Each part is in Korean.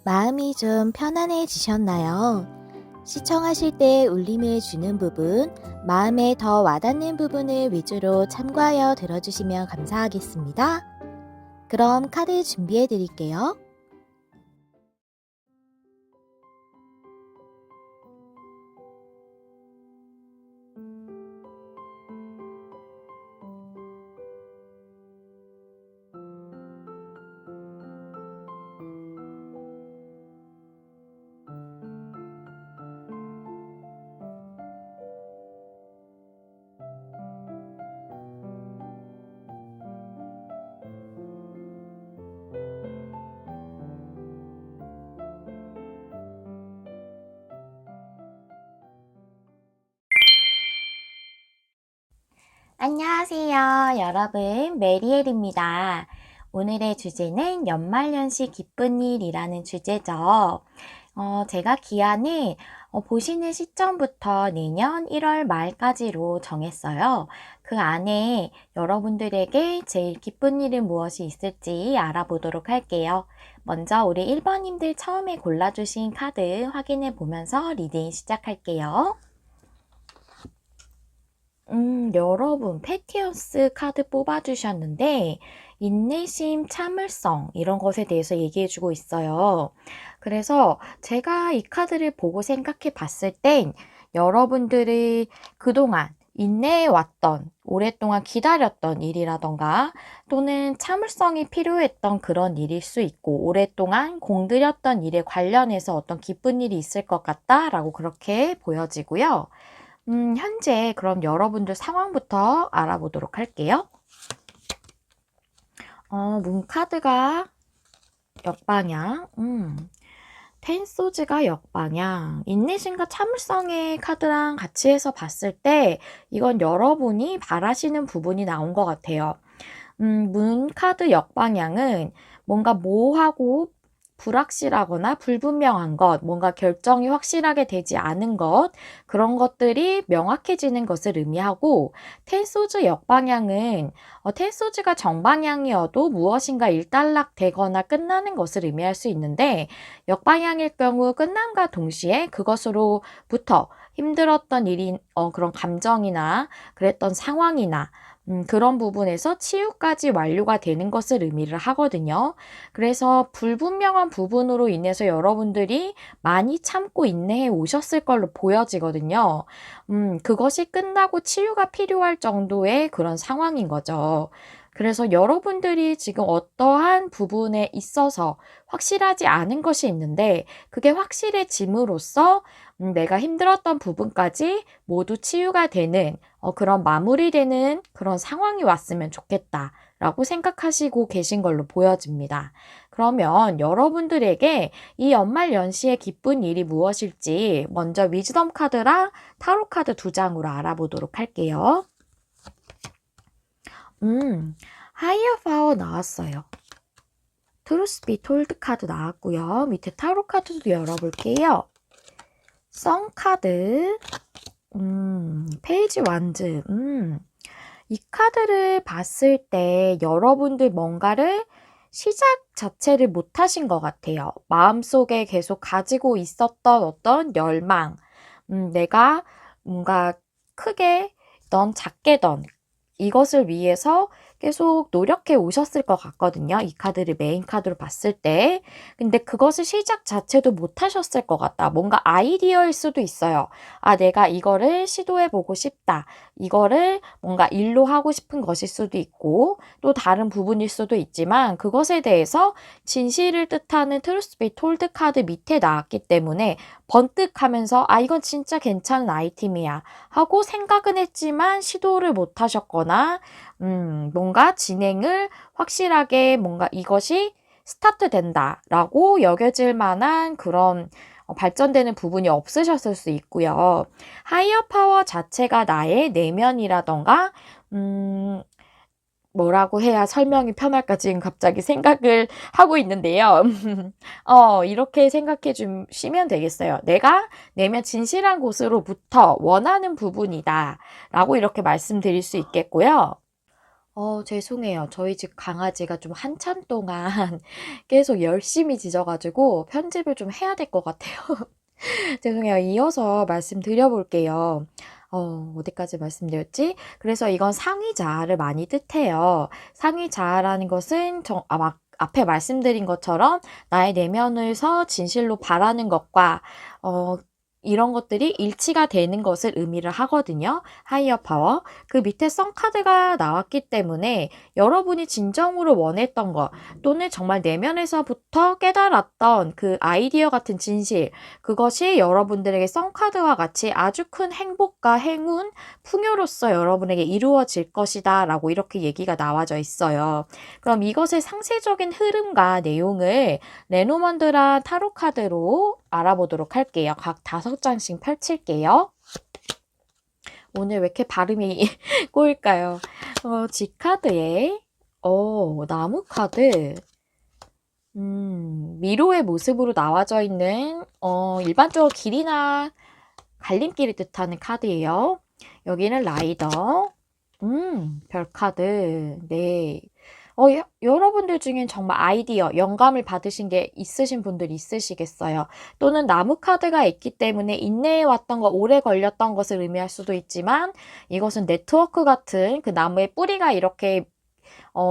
마음이 좀 편안해지셨나요? 시청하실 때 울림을 주는 부분, 마음에 더 와닿는 부분을 위주로 참고하여 들어주시면 감사하겠습니다. 그럼 카드 준비해 드릴게요. 안녕하세요, 여러분. 메리엘입니다. 오늘의 주제는 연말연시 기쁜 일이라는 주제죠. 제가 기한을 보시는 시점부터 내년 1월 말까지로 정했어요. 그 안에 여러분들에게 제일 기쁜 일은 무엇이 있을지 알아보도록 할게요. 먼저 우리 1번님들 처음에 골라주신 카드 확인해 보면서 리딩 시작할게요. 여러분, 패티어스 카드 뽑아주셨는데, 인내심, 참을성, 이런 것에 대해서 얘기해주고 있어요. 그래서 제가 이 카드를 보고 생각해 봤을 땐 여러분들이 그동안 인내해왔던, 오랫동안 기다렸던 일이라던가, 또는 참을성이 필요했던 그런 일일 수 있고, 오랫동안 공들였던 일에 관련해서 어떤 기쁜 일이 있을 것 같다라고 그렇게 보여지고요. 현재 그럼 여러분들 상황부터 알아보도록 할게요. 문카드가 역방향, 텐소즈가 역방향, 인내심과 참을성의 카드랑 같이 해서 봤을 때 이건 여러분이 바라시는 부분이 나온 것 같아요. 문카드 역방향은 뭔가 모호하고 불확실하거나 불분명한 것, 뭔가 결정이 확실하게 되지 않은 것, 그런 것들이 명확해지는 것을 의미하고, 텐소즈 역방향은 텐소즈가 정방향이어도 무엇인가 일단락되거나 끝나는 것을 의미할 수 있는데, 역방향일 경우 끝남과 동시에 그것으로부터 힘들었던 일인 그런 감정이나 그랬던 상황이나 그런 부분에서 치유까지 완료가 되는 것을 의미를 하거든요. 그래서 불분명한 부분으로 인해서 여러분들이 많이 참고 인내해 오셨을 걸로 보여지거든요. 그것이 끝나고 치유가 필요할 정도의 그런 상황인 거죠. 그래서 여러분들이 지금 어떠한 부분에 있어서 확실하지 않은 것이 있는데 그게 확실해짐으로써 내가 힘들었던 부분까지 모두 치유가 되는 그런 마무리되는 그런 상황이 왔으면 좋겠다라고 생각하시고 계신 걸로 보여집니다. 그러면 여러분들에게 이 연말 연시의 기쁜 일이 무엇일지 먼저 위즈덤 카드랑 타로 카드 두 장으로 알아보도록 할게요. 하이어 파워 나왔어요. 트루스 비 톨드 카드 나왔고요. 밑에 타로 카드도 열어볼게요. 성 카드, 페이지 완즈, 이 카드를 봤을 때 여러분들 뭔가를 시작 자체를 못 하신 것 같아요. 마음속에 계속 가지고 있었던 어떤 열망, 내가 뭔가 크게던 작게던 이것을 위해서 계속 노력해 오셨을 것 같거든요. 이 카드를 메인 카드로 봤을 때. 근데 그것을 시작 자체도 못 하셨을 것 같다. 뭔가 아이디어일 수도 있어요. 아, 내가 이거를 시도해보고 싶다. 이거를 뭔가 일로 하고 싶은 것일 수도 있고, 또 다른 부분일 수도 있지만, 그것에 대해서 진실을 뜻하는 트루스 비 톨드 카드 밑에 나왔기 때문에 번뜩 하면서, 아, 이건 진짜 괜찮은 아이템이야. 하고 생각은 했지만 시도를 못 하셨거나, 뭔가 진행을 확실하게 뭔가 이것이 스타트된다라고 여겨질 만한 그런 발전되는 부분이 없으셨을 수 있고요. 하이어 파워 자체가 나의 내면이라던가, 뭐라고 해야 설명이 편할까 지금 갑자기 생각을 하고 있는데요. 이렇게 생각해 주시면 되겠어요. 내가 내면 진실한 곳으로부터 원하는 부분이다 라고 이렇게 말씀드릴 수 있겠고요. 죄송해요. 저희 집 강아지가 좀 한참 동안 계속 열심히 짖어 가지고 편집을 좀 해야 될 것 같아요. 죄송해요. 이어서 말씀드려 볼게요. 어디까지 말씀드렸지? 그래서 이건 상위 자아를 많이 뜻해요. 상위 자아라는 것은 막 앞에 말씀드린 것처럼 나의 내면에서 진실로 바라는 것과 이런 것들이 일치가 되는 것을 의미를 하거든요. 하이어 파워. 그 밑에 썬카드가 나왔기 때문에 여러분이 진정으로 원했던 것 또는 정말 내면에서부터 깨달았던 그 아이디어 같은 진실, 그것이 여러분들에게 썬카드와 같이 아주 큰 행복과 행운, 풍요로서 여러분에게 이루어질 것이다 라고 이렇게 얘기가 나와져 있어요. 그럼 이것의 상세적인 흐름과 내용을 레노먼드라 타로 카드로 알아보도록 할게요. 각 5장씩 펼칠게요. 오늘 왜 이렇게 발음이 꼬일까요? G카드에 나무 카드, 미로의 모습으로 나와져 있는 일반적으로 길이나 갈림길을 뜻하는 카드예요. 여기는 라이더, 별카드, 네. 여러분들 중엔 정말 아이디어, 영감을 받으신 게 있으신 분들 있으시겠어요. 또는 나무 카드가 있기 때문에 인내해왔던 거, 오래 걸렸던 것을 의미할 수도 있지만 이것은 네트워크 같은 그 나무의 뿌리가 이렇게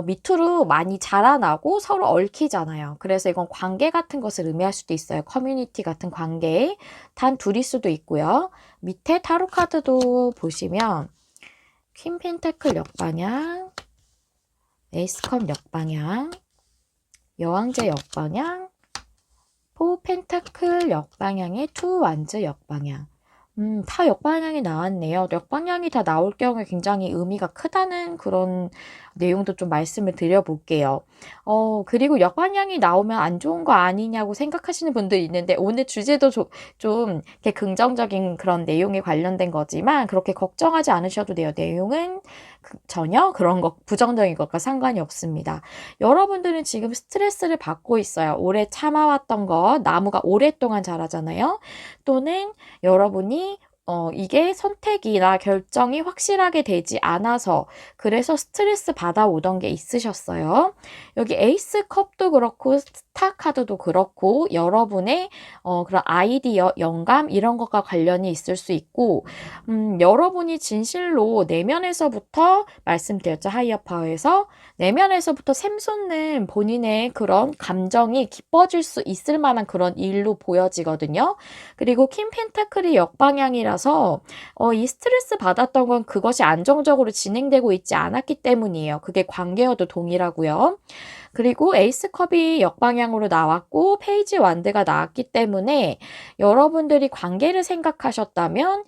밑으로 많이 자라나고 서로 얽히잖아요. 그래서 이건 관계 같은 것을 의미할 수도 있어요. 커뮤니티 같은 관계. 단 둘일 수도 있고요. 밑에 타로 카드도 보시면 퀸 펜타클 역방향, 에이스컵 역방향, 여왕제 역방향, 포 펜타클 역방향의 투 완즈 역방향. 다 역방향이 나왔네요. 역방향이 다 나올 경우에 굉장히 의미가 크다는 그런 내용도 좀 말씀을 드려볼게요. 그리고 역방향이 나오면 안 좋은 거 아니냐고 생각하시는 분들이 있는데 오늘 주제도 좀 이렇게 긍정적인 그런 내용에 관련된 거지만 그렇게 걱정하지 않으셔도 돼요. 내용은 전혀 그런 것, 부정적인 것과 상관이 없습니다. 여러분들은 지금 스트레스를 받고 있어요. 오래 참아왔던 거, 나무가 오랫동안 자라잖아요. 또는 여러분이 이게 선택이나 결정이 확실하게 되지 않아서 그래서 스트레스 받아오던 게 있으셨어요. 여기 에이스 컵도 그렇고 스타 카드도 그렇고 여러분의 그런 아이디어, 영감 이런 것과 관련이 있을 수 있고 여러분이 진실로 내면에서부터 말씀드렸죠. 하이어 파워에서 내면에서부터 샘솟는 본인의 그런 감정이 깊어질 수 있을 만한 그런 일로 보여지거든요. 그리고 퀸 펜타클이 역방향이라서 이 스트레스 받았던 건 그것이 안정적으로 진행되고 있지 않았기 때문이에요. 그게 관계여도 동일하고요. 그리고 에이스컵이 역방향으로 나왔고 페이지 완드가 나왔기 때문에 여러분들이 관계를 생각하셨다면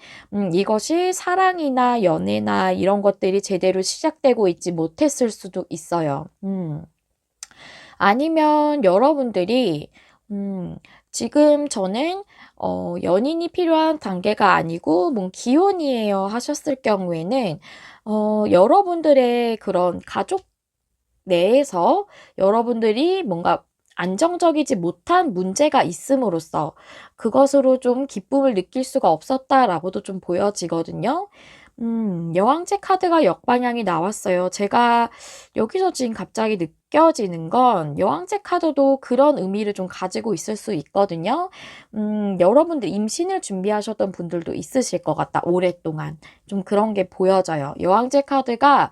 이것이 사랑이나 연애나 이런 것들이 제대로 시작되고 있지 못했을 수도 있어요. 아니면 여러분들이 지금 저는 연인이 필요한 단계가 아니고 기혼이에요 하셨을 경우에는 여러분들의 그런 가족 내에서 여러분들이 뭔가 안정적이지 못한 문제가 있음으로써 그것으로 좀 기쁨을 느낄 수가 없었다라고도 좀 보여지거든요. 여왕제 카드가 역방향이 나왔어요. 제가 여기서 지금 갑자기 느껴지는 건 여왕제 카드도 그런 의미를 좀 가지고 있을 수 있거든요. 여러분들 임신을 준비하셨던 분들도 있으실 것 같다. 오랫동안. 좀 그런 게 보여져요. 여왕제 카드가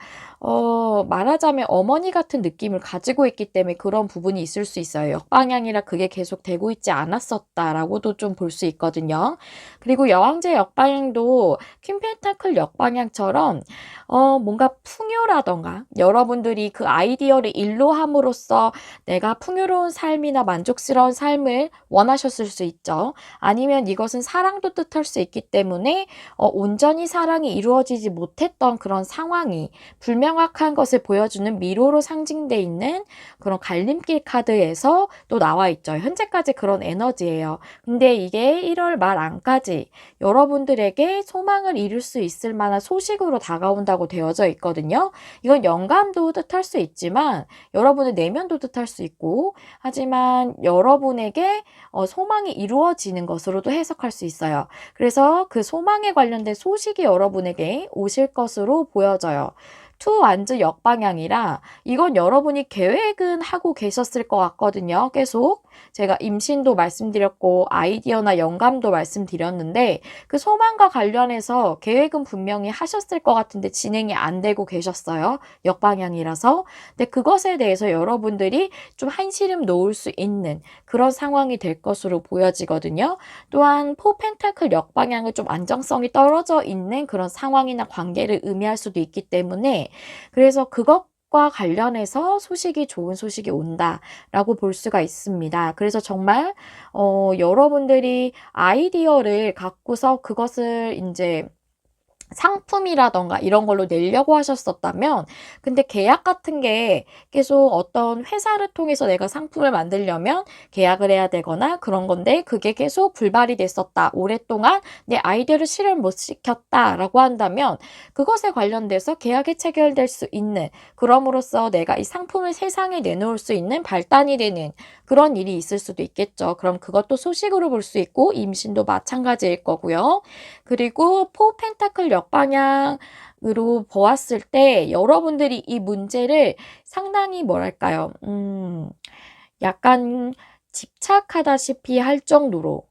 말하자면 어머니 같은 느낌을 가지고 있기 때문에 그런 부분이 있을 수 있어요. 역방향이라 그게 계속 되고 있지 않았었다라고도 좀 볼 수 있거든요. 그리고 여왕제 역방향도 퀸 펜타클 역방향처럼 뭔가 풍요라던가 여러분들이 그 아이디어를 일로 함으로써 내가 풍요로운 삶이나 만족스러운 삶을 원하셨을 수 있죠. 아니면 이것은 사랑도 뜻할 수 있기 때문에 온전히 사랑이 이루어지지 못했던 그런 상황이 불명확한 것을 보여주는 미로로 상징돼 있는 그런 갈림길 카드에서 또 나와 있죠. 현재까지 그런 에너지예요. 근데 이게 1월 말 안까지 여러분들에게 소망을 이룰 수 있을 만한 소식으로 다가온다고 되어져 있거든요. 이건 영감도 뜻할 수 있지만 여러분의 내면도 뜻할 수 있고 하지만 여러분에게 소망이 이루어지는 것으로도 해석할 수 있어요. 그래서 그 소망에 관련된 소식이 여러분에게 오실 것으로 보여져요. 투 완즈 역방향이라 이건 여러분이 계획은 하고 계셨을 것 같거든요. 계속 제가 임신도 말씀드렸고 아이디어나 영감도 말씀드렸는데 그 소망과 관련해서 계획은 분명히 하셨을 것 같은데 진행이 안 되고 계셨어요. 역방향이라서. 근데 그것에 대해서 여러분들이 좀 한시름 놓을 수 있는 그런 상황이 될 것으로 보여지거든요. 또한 포 펜타클 역방향은 좀 안정성이 떨어져 있는 그런 상황이나 관계를 의미할 수도 있기 때문에 그래서 그것과 관련해서 좋은 소식이 온다라고 볼 수가 있습니다. 그래서 정말 여러분들이 아이디어를 갖고서 그것을 이제 상품이라던가 이런 걸로 내려고 하셨었다면 근데 계약 같은 게 계속 어떤 회사를 통해서 내가 상품을 만들려면 계약을 해야 되거나 그런 건데 그게 계속 불발이 됐었다. 오랫동안 내 아이디어를 실현 못 시켰다라고 한다면 그것에 관련돼서 계약이 체결될 수 있는 그럼으로써 내가 이 상품을 세상에 내놓을 수 있는 발단이 되는 그런 일이 있을 수도 있겠죠. 그럼 그것도 소식으로 볼 수 있고 임신도 마찬가지일 거고요. 그리고 포 펜타클 역방향으로 보았을 때 여러분들이 이 문제를 상당히 뭐랄까요? 약간 집착하다시피 할 정도로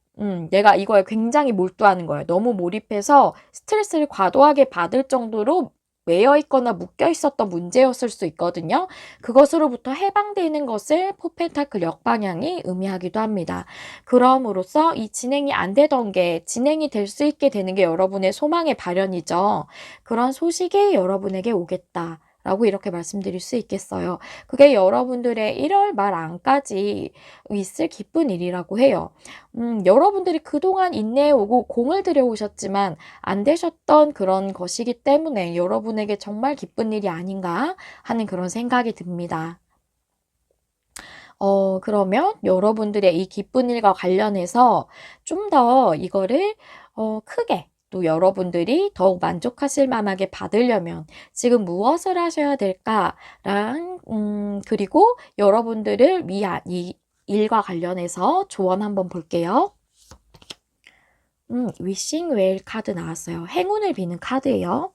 내가 이거에 굉장히 몰두하는 거예요. 너무 몰입해서 스트레스를 과도하게 받을 정도로 매여 있거나 묶여 있었던 문제였을 수 있거든요. 그것으로부터 해방되는 것을 포펜타클 역방향이 의미하기도 합니다. 그럼으로써 이 진행이 안 되던 게 진행이 될 수 있게 되는 게 여러분의 소망의 발현이죠. 그런 소식이 여러분에게 오겠다. 라고 이렇게 말씀드릴 수 있겠어요. 그게 여러분들의 1월 말 안까지 있을 기쁜 일이라고 해요. 여러분들이 그동안 인내해오고 공을 들여오셨지만 안 되셨던 그런 것이기 때문에 여러분에게 정말 기쁜 일이 아닌가 하는 그런 생각이 듭니다. 그러면 여러분들의 이 기쁜 일과 관련해서 좀 더 이거를 크게 또 여러분들이 더욱 만족하실 만하게 받으려면 지금 무엇을 하셔야 될까랑 그리고 여러분들을 위한 이 일과 관련해서 조언 한번 볼게요. 위싱 웰 카드 나왔어요. 행운을 비는 카드예요.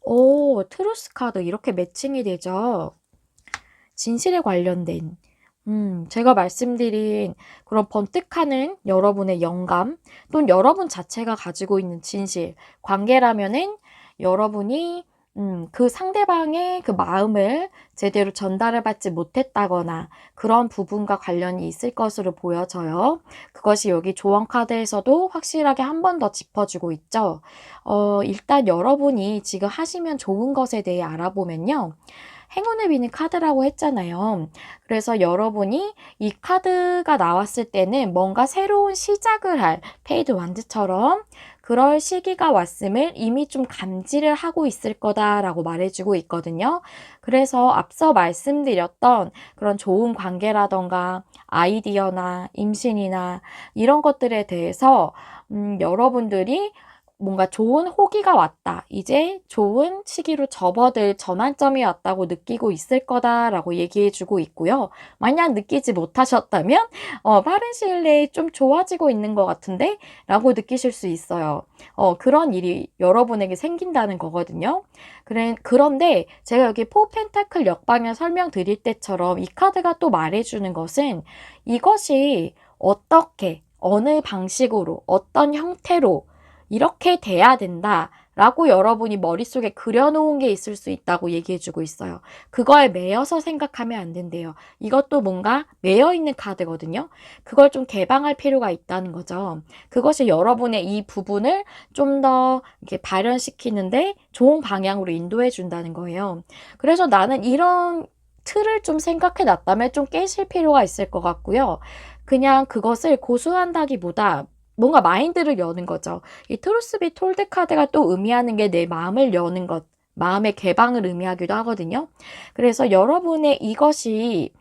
오, 트루스 카드 이렇게 매칭이 되죠. 진실에 관련된 제가 말씀드린 그런 번뜩하는 여러분의 영감 또는 여러분 자체가 가지고 있는 진실, 관계라면은 여러분이 그 상대방의 그 마음을 제대로 전달을 받지 못했다거나 그런 부분과 관련이 있을 것으로 보여져요. 그것이 여기 조언 카드에서도 확실하게 한 번 더 짚어주고 있죠. 일단 여러분이 지금 하시면 좋은 것에 대해 알아보면요. 행운을 비는 카드라고 했잖아요. 그래서 여러분이 이 카드가 나왔을 때는 뭔가 새로운 시작을 할 페이드 완즈처럼 그럴 시기가 왔음을 이미 좀 감지를 하고 있을 거다라고 말해주고 있거든요. 그래서 앞서 말씀드렸던 그런 좋은 관계라던가 아이디어나 임신이나 이런 것들에 대해서 여러분들이 뭔가 좋은 호기가 왔다. 이제 좋은 시기로 접어들 전환점이 왔다고 느끼고 있을 거다라고 얘기해주고 있고요. 만약 느끼지 못하셨다면 빠른 시일 내에 좀 좋아지고 있는 것 같은데? 라고 느끼실 수 있어요. 그런 일이 여러분에게 생긴다는 거거든요. 그런데 제가 여기 포 펜타클 역방향 설명드릴 때처럼 이 카드가 또 말해주는 것은 이것이 어떻게, 어느 방식으로, 어떤 형태로 이렇게 돼야 된다 라고 여러분이 머릿속에 그려놓은 게 있을 수 있다고 얘기해주고 있어요. 그거에 매여서 생각하면 안 된대요. 이것도 뭔가 매여있는 카드거든요. 그걸 좀 개방할 필요가 있다는 거죠. 그것이 여러분의 이 부분을 좀 더 이렇게 발현시키는데 좋은 방향으로 인도해 준다는 거예요. 그래서 나는 이런 틀을 좀 생각해 놨다면 좀 깨실 필요가 있을 것 같고요. 그냥 그것을 고수한다기보다 뭔가 마인드를 여는 거죠. 이 트루스 비 톨드 카드가 또 의미하는 게 내 마음을 여는 것, 마음의 개방을 의미하기도 하거든요. 그래서 여러분의 이것이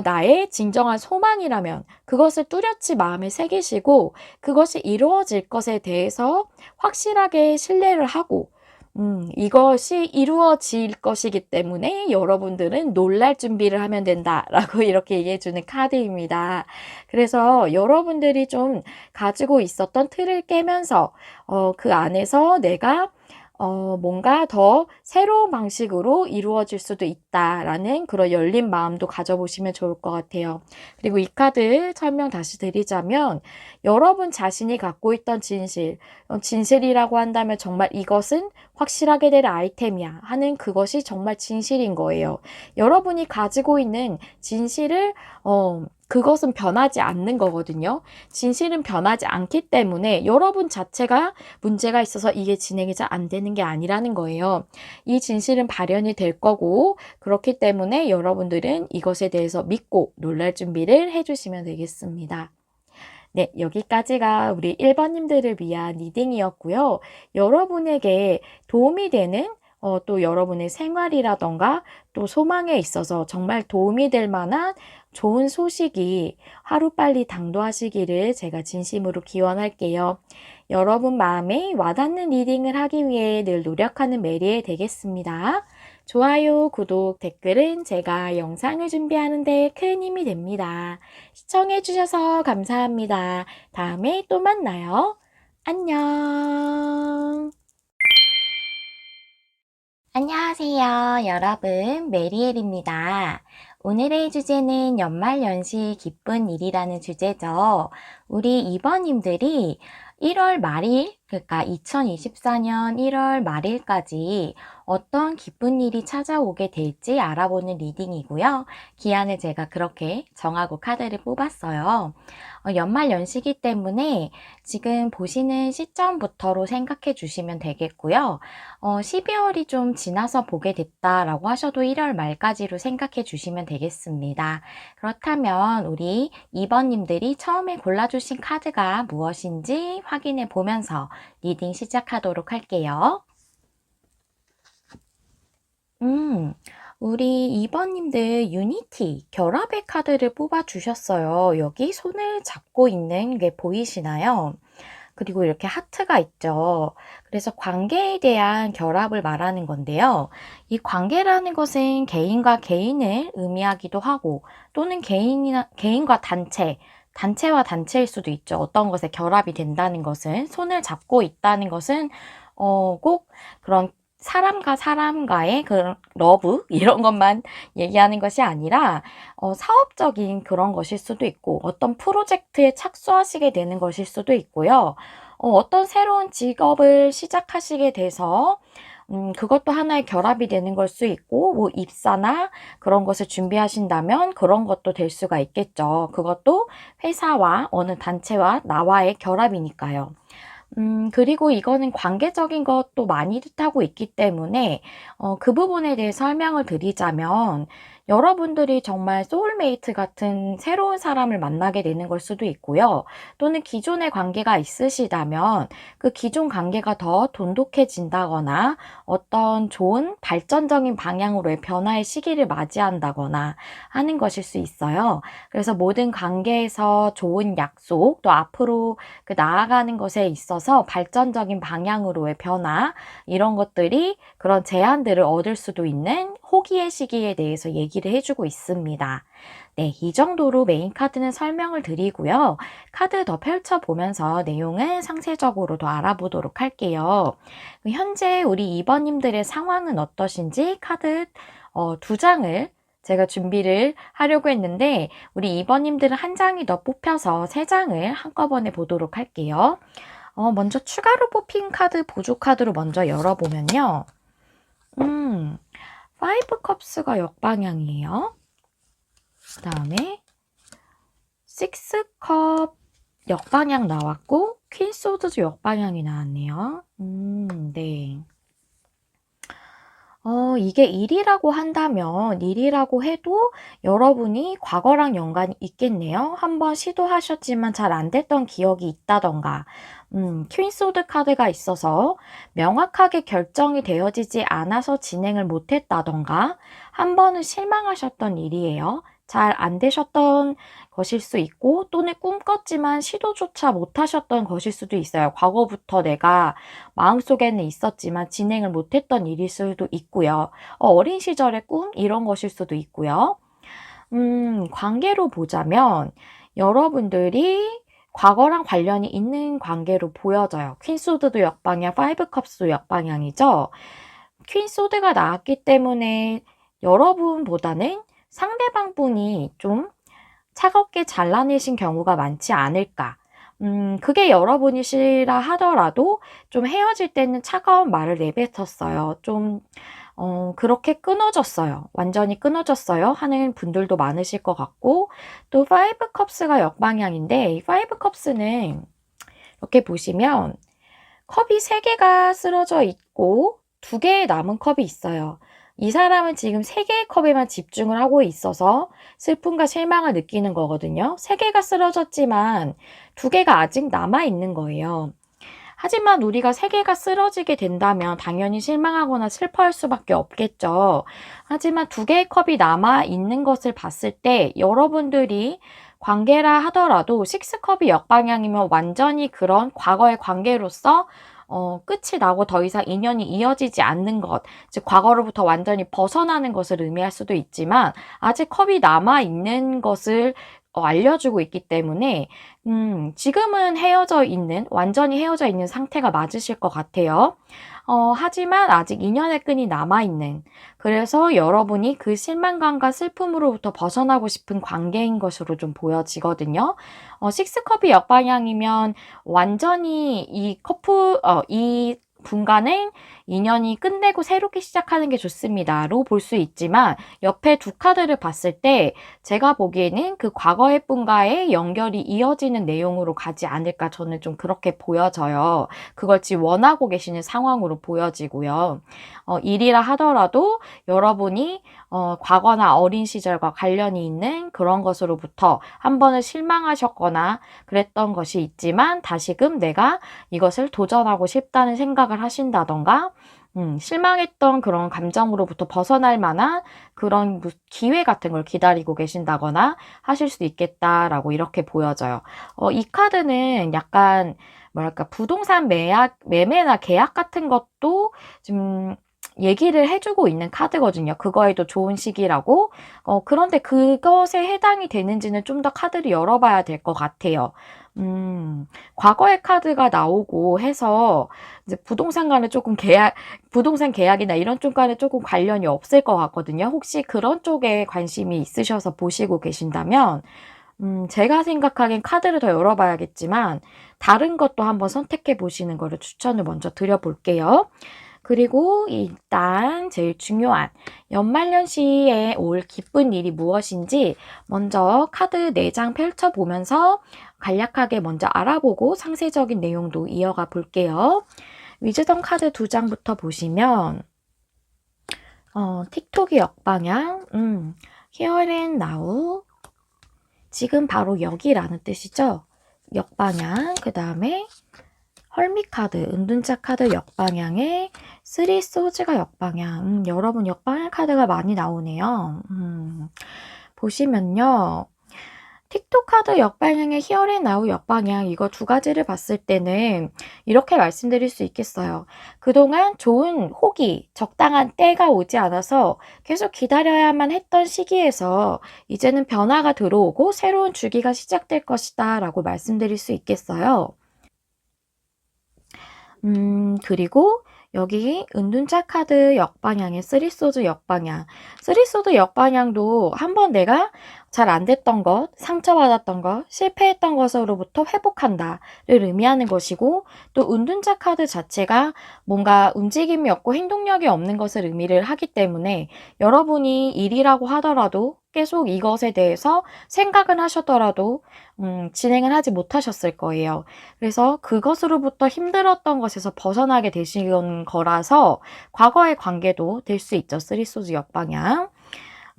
나의 진정한 소망이라면 그것을 뚜렷이 마음에 새기시고 그것이 이루어질 것에 대해서 확실하게 신뢰를 하고 이것이 이루어질 것이기 때문에 여러분들은 놀랄 준비를 하면 된다라고 이렇게 얘기해 주는 카드입니다. 그래서 여러분들이 좀 가지고 있었던 틀을 깨면서 그 안에서 내가 뭔가 더 새로운 방식으로 이루어질 수도 있다라는 그런 열린 마음도 가져보시면 좋을 것 같아요. 그리고 이 카드 설명 다시 드리자면 여러분 자신이 갖고 있던 진실, 진실이라고 한다면 정말 이것은 확실하게 될 아이템이야 하는 그것이 정말 진실인 거예요. 여러분이 가지고 있는 진실을 그것은 변하지 않는 거거든요. 진실은 변하지 않기 때문에 여러분 자체가 문제가 있어서 이게 진행이 잘 안 되는 게 아니라는 거예요. 이 진실은 발현이 될 거고 그렇기 때문에 여러분들은 이것에 대해서 믿고 놀랄 준비를 해주시면 되겠습니다. 네, 여기까지가 우리 1번님들을 위한 리딩이었고요. 여러분에게 도움이 되는 또 여러분의 생활이라던가 또 소망에 있어서 정말 도움이 될 만한 좋은 소식이 하루빨리 당도하시기를 제가 진심으로 기원할게요. 여러분 마음에 와닿는 리딩을 하기 위해 늘 노력하는 메리에 되겠습니다. 좋아요, 구독, 댓글은 제가 영상을 준비하는 데 큰 힘이 됩니다. 시청해주셔서 감사합니다. 다음에 또 만나요. 안녕. 안녕하세요, 여러분. 메리엘입니다. 오늘의 주제는 연말연시 기쁜 일이라는 주제죠. 우리 2번님들이 1월 말일, 그러니까 2024년 1월 말일까지 어떤 기쁜 일이 찾아오게 될지 알아보는 리딩이고요. 기한을 제가 그렇게 정하고 카드를 뽑았어요. 연말 연시기 때문에 지금 보시는 시점부터로 생각해 주시면 되겠고요. 12월이 좀 지나서 보게 됐다라고 하셔도 1월 말까지로 생각해 주시면 되겠습니다. 그렇다면 우리 2번님들이 처음에 골라주신 카드가 무엇인지 확인해 보면서 리딩 시작하도록 할게요. 우리 2번님들 유니티, 결합의 카드를 뽑아주셨어요. 여기 손을 잡고 있는 게 보이시나요? 그리고 이렇게 하트가 있죠. 그래서 관계에 대한 결합을 말하는 건데요. 이 관계라는 것은 개인과 개인을 의미하기도 하고 또는 개인과 단체, 단체와 단체일 수도 있죠. 어떤 것에 결합이 된다는 것은 손을 잡고 있다는 것은 꼭 그런 사람과 사람과의 그런 러브 이런 것만 얘기하는 것이 아니라 사업적인 그런 것일 수도 있고 어떤 프로젝트에 착수하시게 되는 것일 수도 있고요. 어떤 새로운 직업을 시작하시게 돼서 그것도 하나의 결합이 되는 걸 수 있고 뭐 입사나 그런 것을 준비하신다면 그런 것도 될 수가 있겠죠. 그것도 회사와 어느 단체와 나와의 결합이니까요. 그리고 이거는 관계적인 것도 많이 뜻하고 있기 때문에 그 부분에 대해 설명을 드리자면 여러분들이 정말 소울메이트 같은 새로운 사람을 만나게 되는 걸 수도 있고요. 또는 기존의 관계가 있으시다면 그 기존 관계가 더 돈독해진다거나 어떤 좋은 발전적인 방향으로의 변화의 시기를 맞이한다거나 하는 것일 수 있어요. 그래서 모든 관계에서 좋은 약속, 또 앞으로 그 나아가는 것에 있어서 발전적인 방향으로의 변화, 이런 것들이 그런 제안들을 얻을 수도 있는 호기의 시기에 대해서 얘기를 해주고 있습니다. 네, 이 정도로 메인 카드는 설명을 드리고요. 카드 더 펼쳐보면서 내용을 상세적으로 더 알아보도록 할게요. 현재 우리 2번님들의 상황은 어떠신지 카드 두 장을 제가 준비를 하려고 했는데 우리 2번님들은 한 장이 더 뽑혀서 세 장을 한꺼번에 보도록 할게요. 먼저 추가로 뽑힌 카드, 보조 카드로 먼저 열어보면요. 5 컵스가 역방향이에요. 그 다음에 6 컵 역방향 나왔고 퀸 소드도 역방향이 나왔네요. 네. 이게 일이라고 한다면 일이라고 해도 여러분이 과거랑 연관이 있겠네요. 한번 시도하셨지만 잘 안 됐던 기억이 있다던가 퀸소드 카드가 있어서 명확하게 결정이 되어지지 않아서 진행을 못했다던가 한 번은 실망하셨던 일이에요. 잘 안 되셨던 것일 수 있고 또는 꿈꿨지만 시도조차 못하셨던 것일 수도 있어요. 과거부터 내가 마음속에는 있었지만 진행을 못했던 일일 수도 있고요. 어린 시절의 꿈 이런 것일 수도 있고요. 관계로 보자면 여러분들이 과거랑 관련이 있는 관계로 보여져요. 퀸소드도 역방향, 파이브 컵스도 역방향이죠. 퀸소드가 나왔기 때문에 여러분보다는 상대방 분이 좀 차갑게 잘라내신 경우가 많지 않을까. 그게 여러분이시라 하더라도 좀 헤어질 때는 차가운 말을 내뱉었어요. 좀 그렇게 끊어졌어요. 완전히 끊어졌어요 하는 분들도 많으실 것 같고, 또 파이브 컵스가 역방향인데 이 파이브 컵스는 이렇게 보시면 컵이 3개가 쓰러져 있고 2개의 남은 컵이 있어요. 이 사람은 지금 3개의 컵에만 집중을 하고 있어서 슬픔과 실망을 느끼는 거거든요. 3개가 쓰러졌지만 2개가 아직 남아 있는 거예요. 하지만 우리가 3개가 쓰러지게 된다면 당연히 실망하거나 슬퍼할 수밖에 없겠죠. 하지만 2개의 컵이 남아 있는 것을 봤을 때 여러분들이 관계라 하더라도 6컵이 역방향이면 완전히 그런 과거의 관계로서 끝이 나고 더 이상 인연이 이어지지 않는 것, 즉 과거로부터 완전히 벗어나는 것을 의미할 수도 있지만 아직 컵이 남아 있는 것을 알려주고 있기 때문에 지금은 완전히 헤어져 있는 상태가 맞으실 것 같아요. 하지만 아직 인연의 끈이 남아있는, 그래서 여러분이 그 실망감과 슬픔으로부터 벗어나고 싶은 관계인 것으로 좀 보여지거든요. 식스컵이 역방향이면 완전히 이 분과는 인연이 끝내고 새롭게 시작하는 게 좋습니다로 볼 수 있지만, 옆에 두 카드를 봤을 때 제가 보기에는 그 과거의 분과의 연결이 이어지는 내용으로 가지 않을까, 저는 좀 그렇게 보여져요. 그걸 지금 원하고 계시는 상황으로 보여지고요. 일이라 하더라도 여러분이 과거나 어린 시절과 관련이 있는 그런 것으로부터 한 번은 실망하셨거나 그랬던 것이 있지만 다시금 내가 이것을 도전하고 싶다는 생각을 하신다던가, 실망했던 그런 감정으로부터 벗어날 만한 그런 기회 같은 걸 기다리고 계신다거나 하실 수 있겠다라고 이렇게 보여져요. 이 카드는 약간 뭐랄까 부동산 매매나 계약 같은 것도 좀 얘기를 해주고 있는 카드거든요. 그거에도 좋은 시기라고. 그런데 그것에 해당이 되는지는 좀 더 카드를 열어봐야 될 것 같아요. 과거의 카드가 나오고 해서 이제 부동산 계약이나 이런 쪽과는 조금 관련이 없을 것 같거든요. 혹시 그런 쪽에 관심이 있으셔서 보시고 계신다면, 제가 생각하기엔 카드를 더 열어봐야겠지만, 다른 것도 한번 선택해 보시는 거를 추천을 먼저 드려볼게요. 그리고 일단 제일 중요한 연말연시에 올 기쁜 일이 무엇인지 먼저 카드 4장 펼쳐보면서 간략하게 먼저 알아보고 상세적인 내용도 이어가 볼게요. 위즈덤 카드 2장부터 보시면 틱톡이 역방향, here and now, 지금 바로 여기라는 뜻이죠. 역방향, 그 다음에 헐밋 카드, 은둔자 카드 역방향에 쓰리 소즈가 역방향. 여러분 역방향 카드가 많이 나오네요. 보시면요. 틱톡 카드 역방향의 히어앤 나우 역방향, 이거 두 가지를 봤을 때는 이렇게 말씀드릴 수 있겠어요. 그동안 좋은 호기, 적당한 때가 오지 않아서 계속 기다려야만 했던 시기에서 이제는 변화가 들어오고 새로운 주기가 시작될 것이다 라고 말씀드릴 수 있겠어요. 그리고 여기 은둔자 카드 역방향의 쓰리소드 역방향. 쓰리소드 역방향도 한번 내가 잘 안 됐던 것, 상처받았던 것, 실패했던 것으로부터 회복한다를 의미하는 것이고, 또 은둔자 카드 자체가 뭔가 움직임이 없고 행동력이 없는 것을 의미를 하기 때문에 여러분이 일이라고 하더라도 계속 이것에 대해서 생각은 하셨더라도 진행을 하지 못하셨을 거예요. 그래서 그것으로부터 힘들었던 것에서 벗어나게 되신 거라서 과거의 관계도 될 수 있죠. 쓰리소즈 역방향.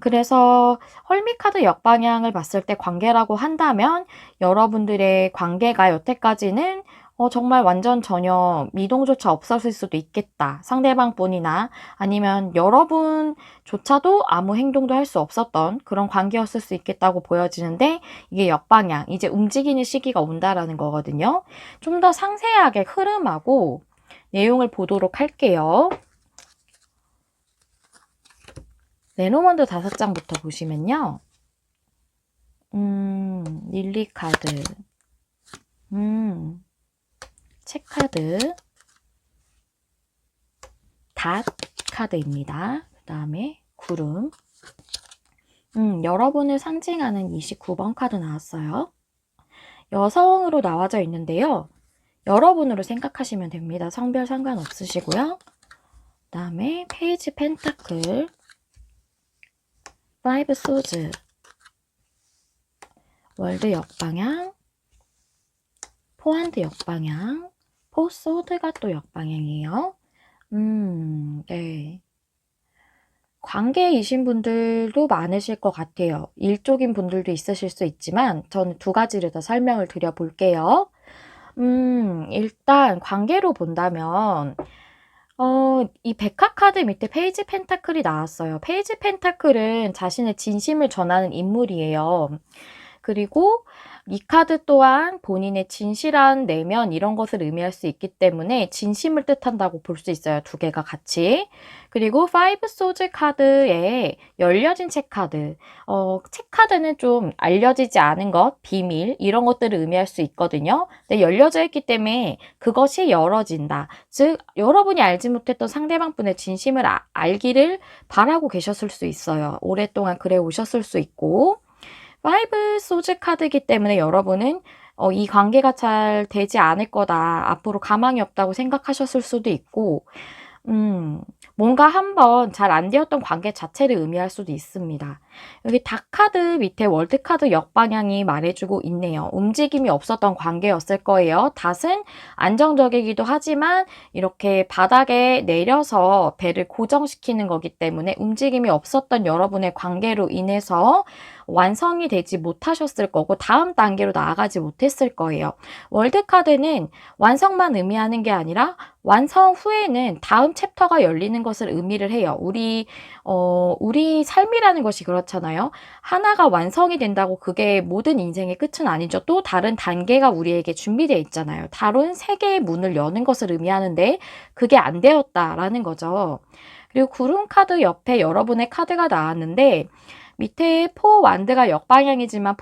그래서 헐미카드 역방향을 봤을 때 관계라고 한다면 여러분들의 관계가 여태까지는 정말 완전 전혀 미동조차 없었을 수도 있겠다. 상대방 분이나 아니면 여러분조차도 아무 행동도 할 수 없었던 그런 관계였을 수 있겠다고 보여지는데, 이게 역방향, 이제 움직이는 시기가 온다라는 거거든요. 좀 더 상세하게 흐름하고 내용을 보도록 할게요. 레노먼드 5장부터 보시면요. 릴리 카드. 책카드, 닷 카드입니다. 그 다음에 구름. 여러분을 상징하는 29번 카드 나왔어요. 여성으로 나와져 있는데요. 여러분으로 생각하시면 됩니다. 성별 상관없으시고요. 그 다음에 페이지 펜타클, 5 소즈, 월드 역방향, 포핸드 역방향, 포 소드가 또 역방향이에요. 네. 관계이신 분들도 많으실 것 같아요. 일쪽인 분들도 있으실 수 있지만 저는 두 가지를 더 설명을 드려볼게요. 일단 관계로 본다면 이 백화 카드 밑에 페이지 펜타클이 나왔어요. 페이지 펜타클은 자신의 진심을 전하는 인물이에요. 그리고 이 카드 또한 본인의 진실한 내면 이런 것을 의미할 수 있기 때문에 진심을 뜻한다고 볼 수 있어요. 두 개가 같이. 그리고 5 소즈 카드에 열려진 책카드. 책카드는 좀 알려지지 않은 것, 비밀 이런 것들을 의미할 수 있거든요. 근데 열려져 있기 때문에 그것이 열어진다. 즉 여러분이 알지 못했던 상대방분의 진심을 알기를 바라고 계셨을 수 있어요. 오랫동안 그래 오셨을 수 있고 5 소즈 카드이기 때문에 여러분은 이 관계가 잘 되지 않을 거다. 앞으로 가망이 없다고 생각하셨을 수도 있고 뭔가 한번 잘 안 되었던 관계 자체를 의미할 수도 있습니다. 여기 닷 카드 밑에 월드 카드 역방향이 말해주고 있네요. 움직임이 없었던 관계였을 거예요. 닷은 안정적이기도 하지만 이렇게 바닥에 내려서 배를 고정시키는 거기 때문에 움직임이 없었던 여러분의 관계로 인해서 완성이 되지 못하셨을 거고 다음 단계로 나아가지 못했을 거예요. 월드 카드는 완성만 의미하는 게 아니라 완성 후에는 다음 챕터가 열리는 것을 의미를 해요. 우리 삶이라는 것이 그렇잖아요. 하나가 완성이 된다고 그게 모든 인생의 끝은 아니죠. 또 다른 단계가 우리에게 준비되어 있잖아요. 다른 세계의 문을 여는 것을 의미하는데 그게 안 되었다라는 거죠. 그리고 구름 카드 옆에 여러분의 카드가 나왔는데 밑에 포 완드가 역방향이지만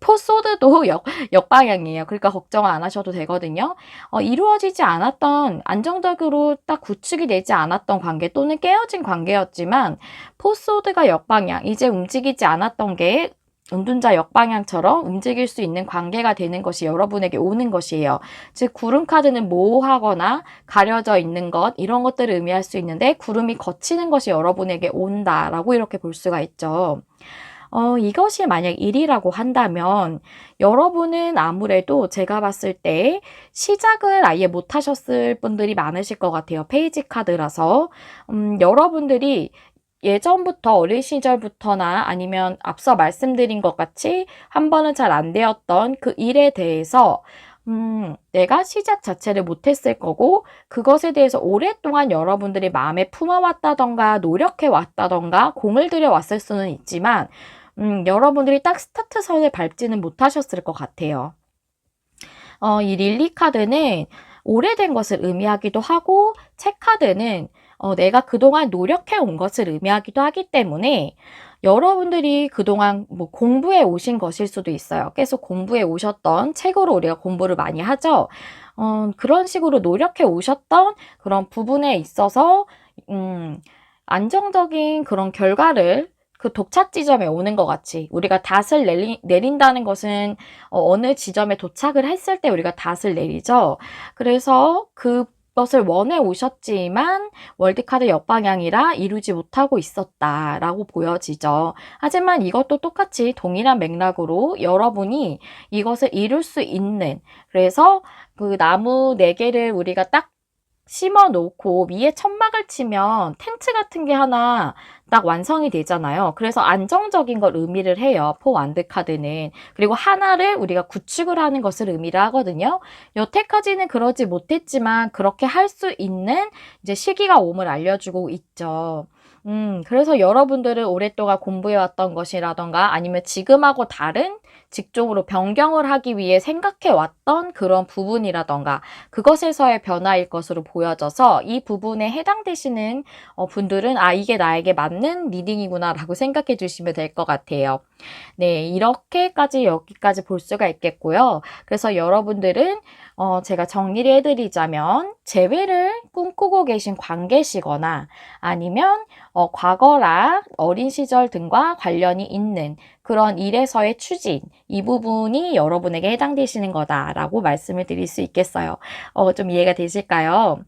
포소드도 역방향이에요. 그러니까 걱정 안 하셔도 되거든요. 이루어지지 않았던 안정적으로 딱 구축이 되지 않았던 관계 또는 깨어진 관계였지만 포소드가 역방향 이제 움직이지 않았던 게 운둔자 역방향처럼 움직일 수 있는 관계가 되는 것이 여러분에게 오는 것이에요. 즉 구름 카드는 모호하거나 가려져 있는 것 이런 것들을 의미할 수 있는데 구름이 걷히는 것이 여러분에게 온다라고 이렇게 볼 수가 있죠. 이것이 만약 일이라고 한다면 여러분은 아무래도 제가 봤을 때 시작을 아예 못 하셨을 분들이 많으실 것 같아요. 페이지 카드라서. 여러분들이 예전부터 어린 시절부터나 아니면 앞서 말씀드린 것 같이 한 번은 잘 안 되었던 그 일에 대해서 내가 시작 자체를 못했을 거고 그것에 대해서 오랫동안 여러분들이 마음에 품어왔다던가 노력해왔다던가 공을 들여왔을 수는 있지만 여러분들이 딱 스타트선을 밟지는 못하셨을 것 같아요. 이 릴리 카드는 오래된 것을 의미하기도 하고 책 카드는 내가 그동안 노력해 온 것을 의미하기도 하기 때문에 여러분들이 그동안 뭐 공부해 오신 것일 수도 있어요. 계속 공부해 오셨던 책으로 우리가 공부를 많이 하죠. 그런 식으로 노력해 오셨던 그런 부분에 있어서 안정적인 그런 결과를 그 도착 지점에 오는 것 같이 우리가 닷을 내린다는 것은 어느 지점에 도착을 했을 때 우리가 닷을 내리죠. 그래서 그것을 원해 오셨지만 월드카드 역방향이라 이루지 못하고 있었다라고 보여지죠. 하지만 이것도 똑같이 동일한 맥락으로 여러분이 이것을 이룰 수 있는 그래서 그 나무 4개를 우리가 딱 심어 놓고 위에 천막을 치면 텐트 같은 게 하나 딱 완성이 되잖아요. 그래서 안정적인 걸 의미를 해요. 포 완드 카드는. 그리고 하나를 우리가 구축을 하는 것을 의미를 하거든요. 여태까지는 그러지 못했지만 그렇게 할 수 있는 이제 시기가 옴을 알려주고 있죠. 그래서 여러분들은 오랫동안 공부해왔던 것이라던가 아니면 지금하고 다른 직종으로 변경을 하기 위해 생각해왔던 그런 부분이라던가 그것에서의 변화일 것으로 보여져서 이 부분에 해당되시는 분들은 이게 나에게 맞는 리딩이구나 라고 생각해 주시면 될 것 같아요. 네, 이렇게까지 여기까지 볼 수가 있겠고요. 그래서 여러분들은 제가 정리를 해드리자면 재회를 꿈꾸고 계신 관계시거나 아니면 과거랑 어린 시절 등과 관련이 있는 그런 일에서의 추진, 이 부분이 여러분에게 해당되시는 거다라고 말씀을 드릴 수 있겠어요. 좀 이해가 되실까요?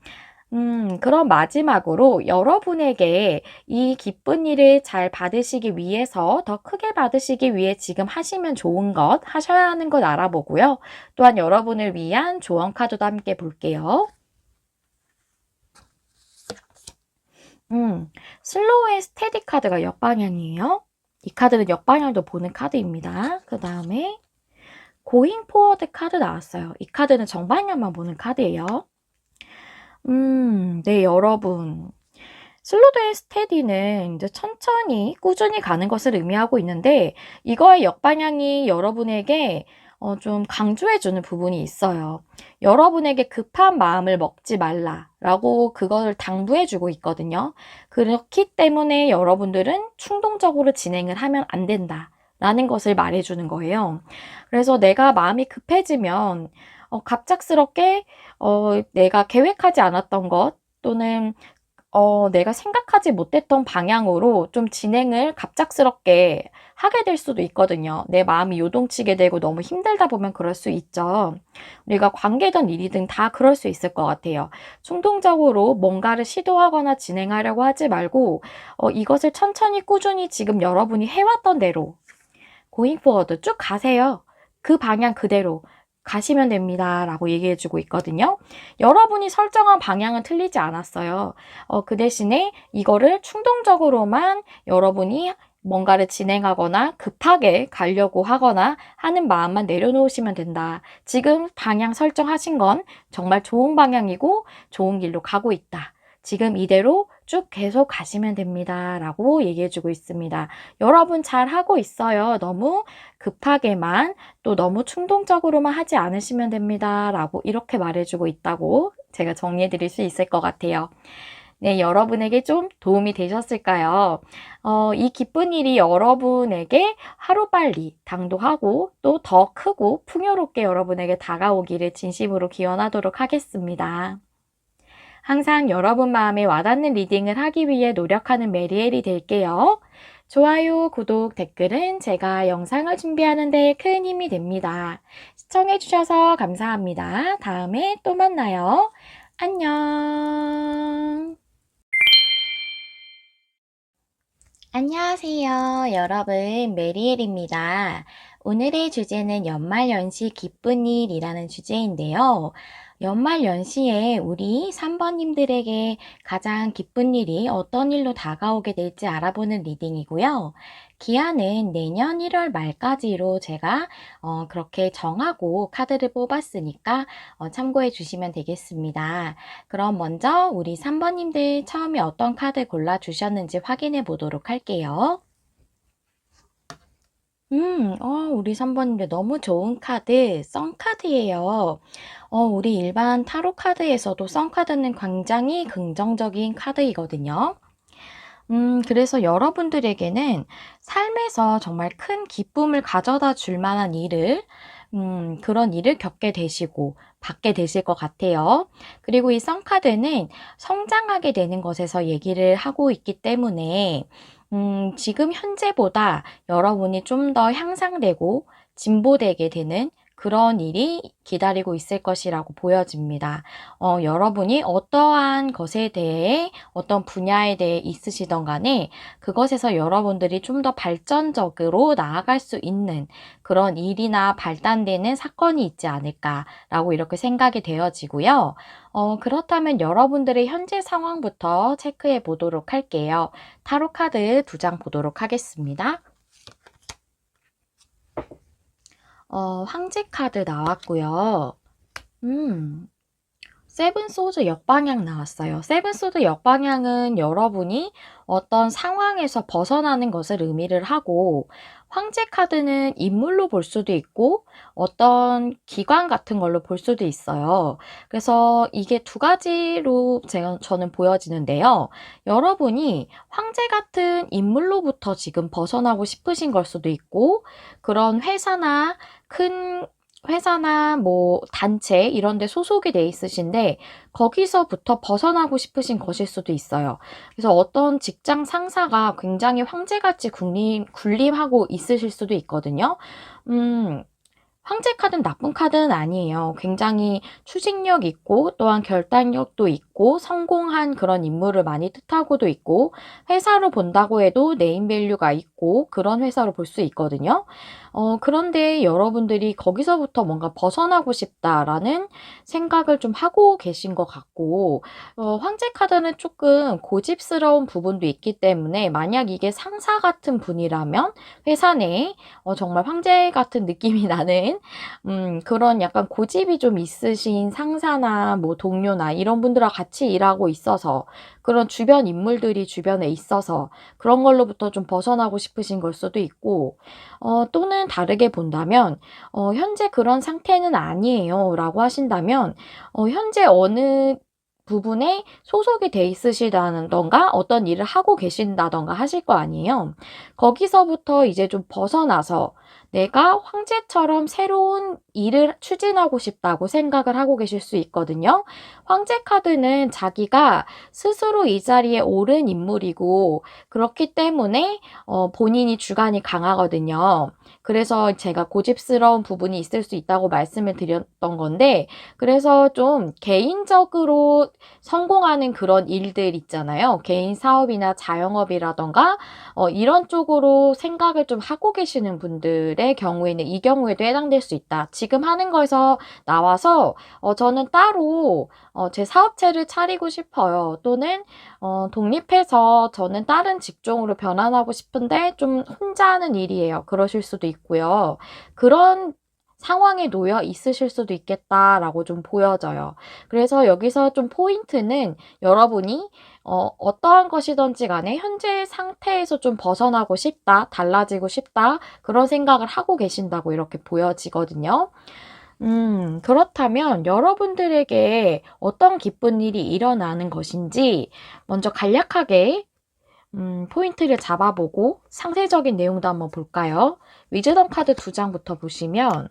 그럼 마지막으로 여러분에게 이 기쁜 일을 잘 받으시기 위해서 더 크게 받으시기 위해 지금 하시면 좋은 것, 하셔야 하는 것 알아보고요. 또한 여러분을 위한 조언 카드도 함께 볼게요. 슬로우 앤 스테디 카드가 역방향이에요. 이 카드는 역방향도 보는 카드입니다. 그 다음에 고잉 포워드 카드 나왔어요. 이 카드는 정방향만 보는 카드예요. 네, 여러분. 슬로우 앤 스테디는 이제 천천히 꾸준히 가는 것을 의미하고 있는데 이거의 역방향이 여러분에게 좀 강조해주는 부분이 있어요. 여러분에게 급한 마음을 먹지 말라라고 그걸 당부해주고 있거든요. 그렇기 때문에 여러분들은 충동적으로 진행을 하면 안 된다. 라는 것을 말해주는 거예요. 그래서 내가 마음이 급해지면 갑작스럽게 내가 계획하지 않았던 것 또는 내가 생각하지 못했던 방향으로 좀 진행을 갑작스럽게 하게 될 수도 있거든요. 내 마음이 요동치게 되고 너무 힘들다 보면 그럴 수 있죠. 우리가 관계든 일이든 다 그럴 수 있을 것 같아요. 충동적으로 뭔가를 시도하거나 진행하려고 하지 말고 이것을 천천히 꾸준히 지금 여러분이 해왔던 대로 고잉 포워드 쭉 가세요. 그 방향 그대로 가시면 됩니다. 라고 얘기해주고 있거든요. 여러분이 설정한 방향은 틀리지 않았어요. 그 대신에 이거를 충동적으로만 여러분이 뭔가를 진행하거나 급하게 가려고 하거나 하는 마음만 내려놓으시면 된다. 지금 방향 설정하신 건 정말 좋은 방향이고 좋은 길로 가고 있다. 지금 이대로 쭉 계속 가시면 됩니다. 라고 얘기해주고 있습니다. 여러분 잘 하고 있어요. 너무 급하게만 또 너무 충동적으로만 하지 않으시면 됩니다. 라고 이렇게 말해주고 있다고 제가 정리해 드릴 수 있을 것 같아요. 네, 여러분에게 좀 도움이 되셨을까요? 이 기쁜 일이 여러분에게 하루빨리 당도하고 또 더 크고 풍요롭게 여러분에게 다가오기를 진심으로 기원하도록 하겠습니다. 항상 여러분 마음에 와닿는 리딩을 하기 위해 노력하는 메리엘이 될게요. 좋아요, 구독, 댓글은 제가 영상을 준비하는 데 큰 힘이 됩니다. 시청해주셔서 감사합니다. 다음에 또 만나요. 안녕. 안녕하세요. 여러분, 메리엘입니다. 오늘의 주제는 연말연시 기쁜 일이라는 주제인데요. 연말연시에 우리 3번님들에게 가장 기쁜 일이 어떤 일로 다가오게 될지 알아보는 리딩이고요. 기한은 내년 1월 말까지로 제가 그렇게 정하고 카드를 뽑았으니까 참고해 주시면 되겠습니다. 그럼 먼저 우리 3번님들 처음에 어떤 카드 골라주셨는지 확인해 보도록 할게요. 우리 3번님들 너무 좋은 카드, 썬카드예요. 우리 일반 타로 카드에서도 썬카드는 굉장히 긍정적인 카드이거든요. 그래서 여러분들에게는 삶에서 정말 큰 기쁨을 가져다 줄 만한 그런 일을 겪게 되시고, 받게 되실 것 같아요. 그리고 이 썬카드는 성장하게 되는 것에서 얘기를 하고 있기 때문에, 지금 현재보다 여러분이 좀 더 향상되고 진보되게 되는 그런 일이 기다리고 있을 것이라고 보여집니다. 여러분이 어떠한 것에 대해 어떤 분야에 대해 있으시던 간에 그것에서 여러분들이 좀 더 발전적으로 나아갈 수 있는 그런 일이나 발단되는 사건이 있지 않을까라고 이렇게 생각이 되어지고요. 그렇다면 여러분들의 현재 상황부터 체크해 보도록 할게요. 타로 카드 2장 보도록 하겠습니다. 황제 카드 나왔고요. 세븐 소드 역방향 나왔어요. 세븐 소드 역방향은 여러분이 어떤 상황에서 벗어나는 것을 의미를 하고, 황제 카드는 인물로 볼 수도 있고 어떤 기관 같은 걸로 볼 수도 있어요. 그래서 이게 두 가지로 저는 보여지는데요. 여러분이 황제 같은 인물로부터 지금 벗어나고 싶으신 걸 수도 있고, 그런 큰 회사나 뭐 단체 이런 데 소속이 돼 있으신데 거기서부터 벗어나고 싶으신 것일 수도 있어요. 그래서 어떤 직장 상사가 굉장히 황제같이 군림하고 있으실 수도 있거든요. 황제 카드는 나쁜 카드는 아니에요. 굉장히 추진력 있고 또한 결단력도 있고 성공한 그런 인물을 많이 뜻하고도 있고, 회사로 본다고 해도 네임밸류가 있고 그런 회사로 볼 수 있거든요. 그런데 여러분들이 거기서부터 뭔가 벗어나고 싶다라는 생각을 좀 하고 계신 것 같고, 황제 카드는 조금 고집스러운 부분도 있기 때문에 만약 이게 상사 같은 분이라면 회사 내에 정말 황제 같은 느낌이 나는 그런 약간 고집이 좀 있으신 상사나 뭐 동료나 이런 분들과 같이 일하고 있어서, 그런 주변 인물들이 주변에 있어서 그런 걸로부터 좀 벗어나고 싶으신 걸 수도 있고, 또는 다르게 본다면 현재 그런 상태는 아니에요 라고 하신다면, 현재 어느 부분에 소속이 돼 있으시다던가 어떤 일을 하고 계신다던가 하실 거 아니에요. 거기서부터 이제 좀 벗어나서 내가 황제처럼 새로운 일을 추진하고 싶다고 생각을 하고 계실 수 있거든요. 황제 카드는 자기가 스스로 이 자리에 오른 인물이고, 그렇기 때문에 본인이 주관이 강하거든요. 그래서 제가 고집스러운 부분이 있을 수 있다고 말씀을 드렸던 건데, 그래서 좀 개인적으로 성공하는 그런 일들 있잖아요. 개인 사업이나 자영업이라던가 이런 쪽으로 생각을 좀 하고 계시는 분들의 경우에는 이 경우에도 해당될 수 있다. 지금 하는 거에서 나와서 저는 따로 제 사업체를 차리고 싶어요. 또는 독립해서 저는 다른 직종으로 변환하고 싶은데 좀 혼자 하는 일이에요. 그러실 수도 있고요. 그런 상황에 놓여 있으실 수도 있겠다라고 좀 보여져요. 그래서 여기서 좀 포인트는 여러분이 어떠한 것이든지 간에 현재 상태에서 좀 벗어나고 싶다, 달라지고 싶다, 그런 생각을 하고 계신다고 이렇게 보여지거든요. 그렇다면 여러분들에게 어떤 기쁜 일이 일어나는 것인지 먼저 간략하게 포인트를 잡아보고 상세적인 내용도 한번 볼까요? 위즈덤 카드 2장부터 보시면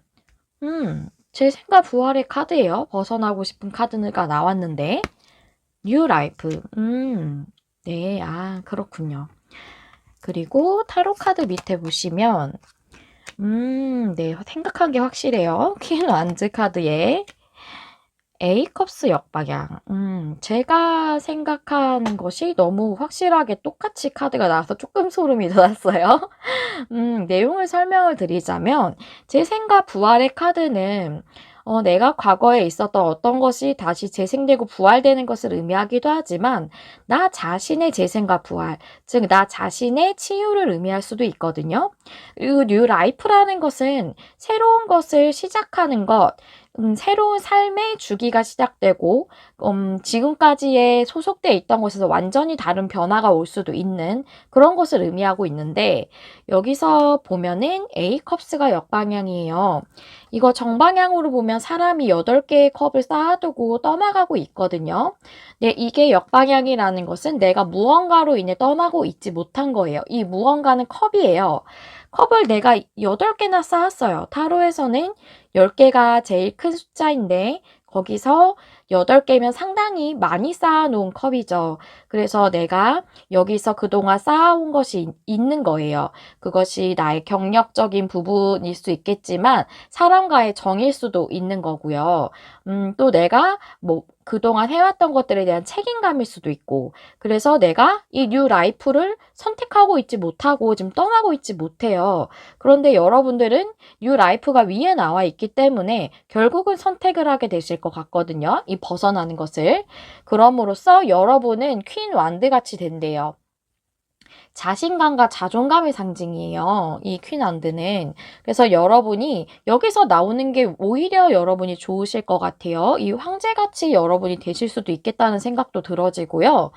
재생과 부활의 카드예요. 벗어나고 싶은 카드가 나왔는데 뉴 라이프. 네, 그렇군요. 그리고 타로 카드 밑에 보시면 네, 생각한 게 확실해요. 퀸 완즈 카드에 A컵스 역방향. 제가 생각하는 것이 너무 확실하게 똑같이 카드가 나와서 조금 소름이 돋았어요. 내용을 설명을 드리자면, 재생과 부활의 카드는 내가 과거에 있었던 어떤 것이 다시 재생되고 부활되는 것을 의미하기도 하지만, 나 자신의 재생과 부활, 즉 나 자신의 치유를 의미할 수도 있거든요. 그리고 뉴 라이프라는 것은 새로운 것을 시작하는 것, 새로운 삶의 주기가 시작되고 지금까지의 소속되어 있던 곳에서 완전히 다른 변화가 올 수도 있는 그런 것을 의미하고 있는데, 여기서 보면은 A컵스가 역방향이에요. 이거 정방향으로 보면 사람이 8개의 컵을 쌓아두고 떠나가고 있거든요. 네, 이게 역방향이라는 것은 내가 무언가로 인해 떠나고 있지 못한 거예요. 이 무언가는 컵이에요. 컵을 내가 8개나 쌓았어요. 타로에서는 10개가 제일 큰 숫자인데 거기서 8개면 상당히 많이 쌓아놓은 컵이죠. 그래서 내가 여기서 그동안 쌓아온 것이 있는 거예요. 그것이 나의 경력적인 부분일 수 있겠지만 사람과의 정일 수도 있는 거고요. 또 내가 뭐 그동안 해왔던 것들에 대한 책임감일 수도 있고, 그래서 내가 이 뉴 라이프를 선택하고 있지 못하고 지금 떠나고 있지 못해요. 그런데 여러분들은 뉴 라이프가 위에 나와 있기 때문에 결국은 선택을 하게 되실 것 같거든요. 이 벗어나는 것을. 그럼으로써 여러분은 퀸 완드 같이 된대요. 자신감과 자존감의 상징이에요. 이 퀸 원드는. 그래서 여러분이 여기서 나오는 게 오히려 여러분이 좋으실 것 같아요. 이 황제같이 여러분이 되실 수도 있겠다는 생각도 들어지고요.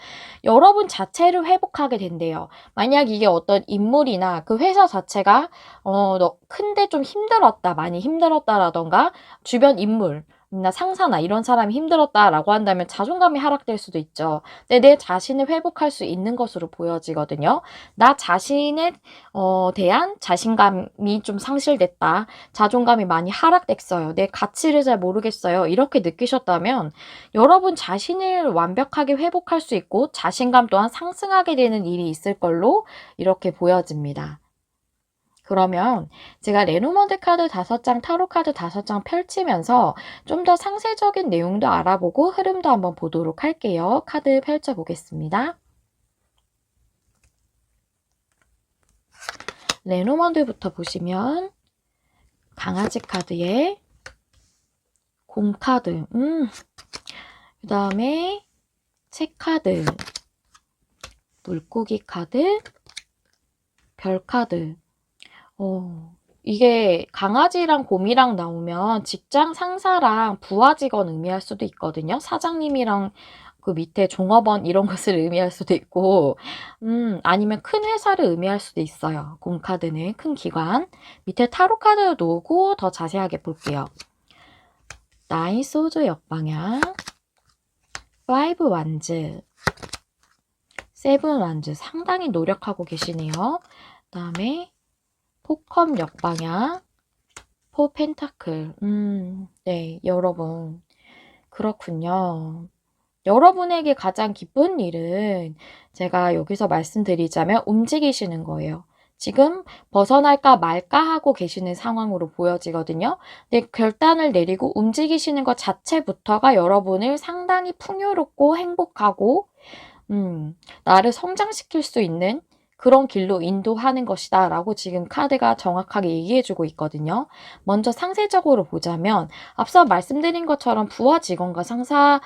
여러분 자체를 회복하게 된대요. 만약 이게 어떤 인물이나 그 회사 자체가 너 큰데 좀 힘들었다, 많이 힘들었다라던가 주변 인물 나 상사나 이런 사람이 힘들었다라고 한다면 자존감이 하락될 수도 있죠. 근데 내 자신을 회복할 수 있는 것으로 보여지거든요. 나 자신에 대한 자신감이 좀 상실됐다. 자존감이 많이 하락됐어요. 내 가치를 잘 모르겠어요. 이렇게 느끼셨다면 여러분 자신을 완벽하게 회복할 수 있고 자신감 또한 상승하게 되는 일이 있을 걸로 이렇게 보여집니다. 그러면 제가 레노먼드 카드 5장, 타로 카드 5장 펼치면서 좀 더 상세적인 내용도 알아보고 흐름도 한번 보도록 할게요. 카드 펼쳐보겠습니다. 레노먼드부터 보시면 강아지 카드에 곰 카드, 그 다음에 책 카드, 물고기 카드, 별 카드. 이게 강아지랑 곰이랑 나오면 직장 상사랑 부하 직원 의미할 수도 있거든요. 사장님이랑 그 밑에 종업원 이런 것을 의미할 수도 있고, 아니면 큰 회사를 의미할 수도 있어요. 곰 카드는 큰 기관. 밑에 타로 카드 놓고 더 자세하게 볼게요. 9 소드 역방향, 5 완즈, 7 완즈 상당히 노력하고 계시네요. 그 다음에 포컵 역방향, 4 펜타클. 네, 여러분. 그렇군요. 여러분에게 가장 기쁜 일은 제가 여기서 말씀드리자면 움직이시는 거예요. 지금 벗어날까 말까 하고 계시는 상황으로 보여지거든요. 근데 결단을 내리고 움직이시는 것 자체부터가 여러분을 상당히 풍요롭고 행복하고 나를 성장시킬 수 있는 그런 길로 인도하는 것이다 라고 지금 카드가 정확하게 얘기해주고 있거든요. 먼저 상세적으로 보자면 앞서 말씀드린 것처럼 부하 직원과 상사일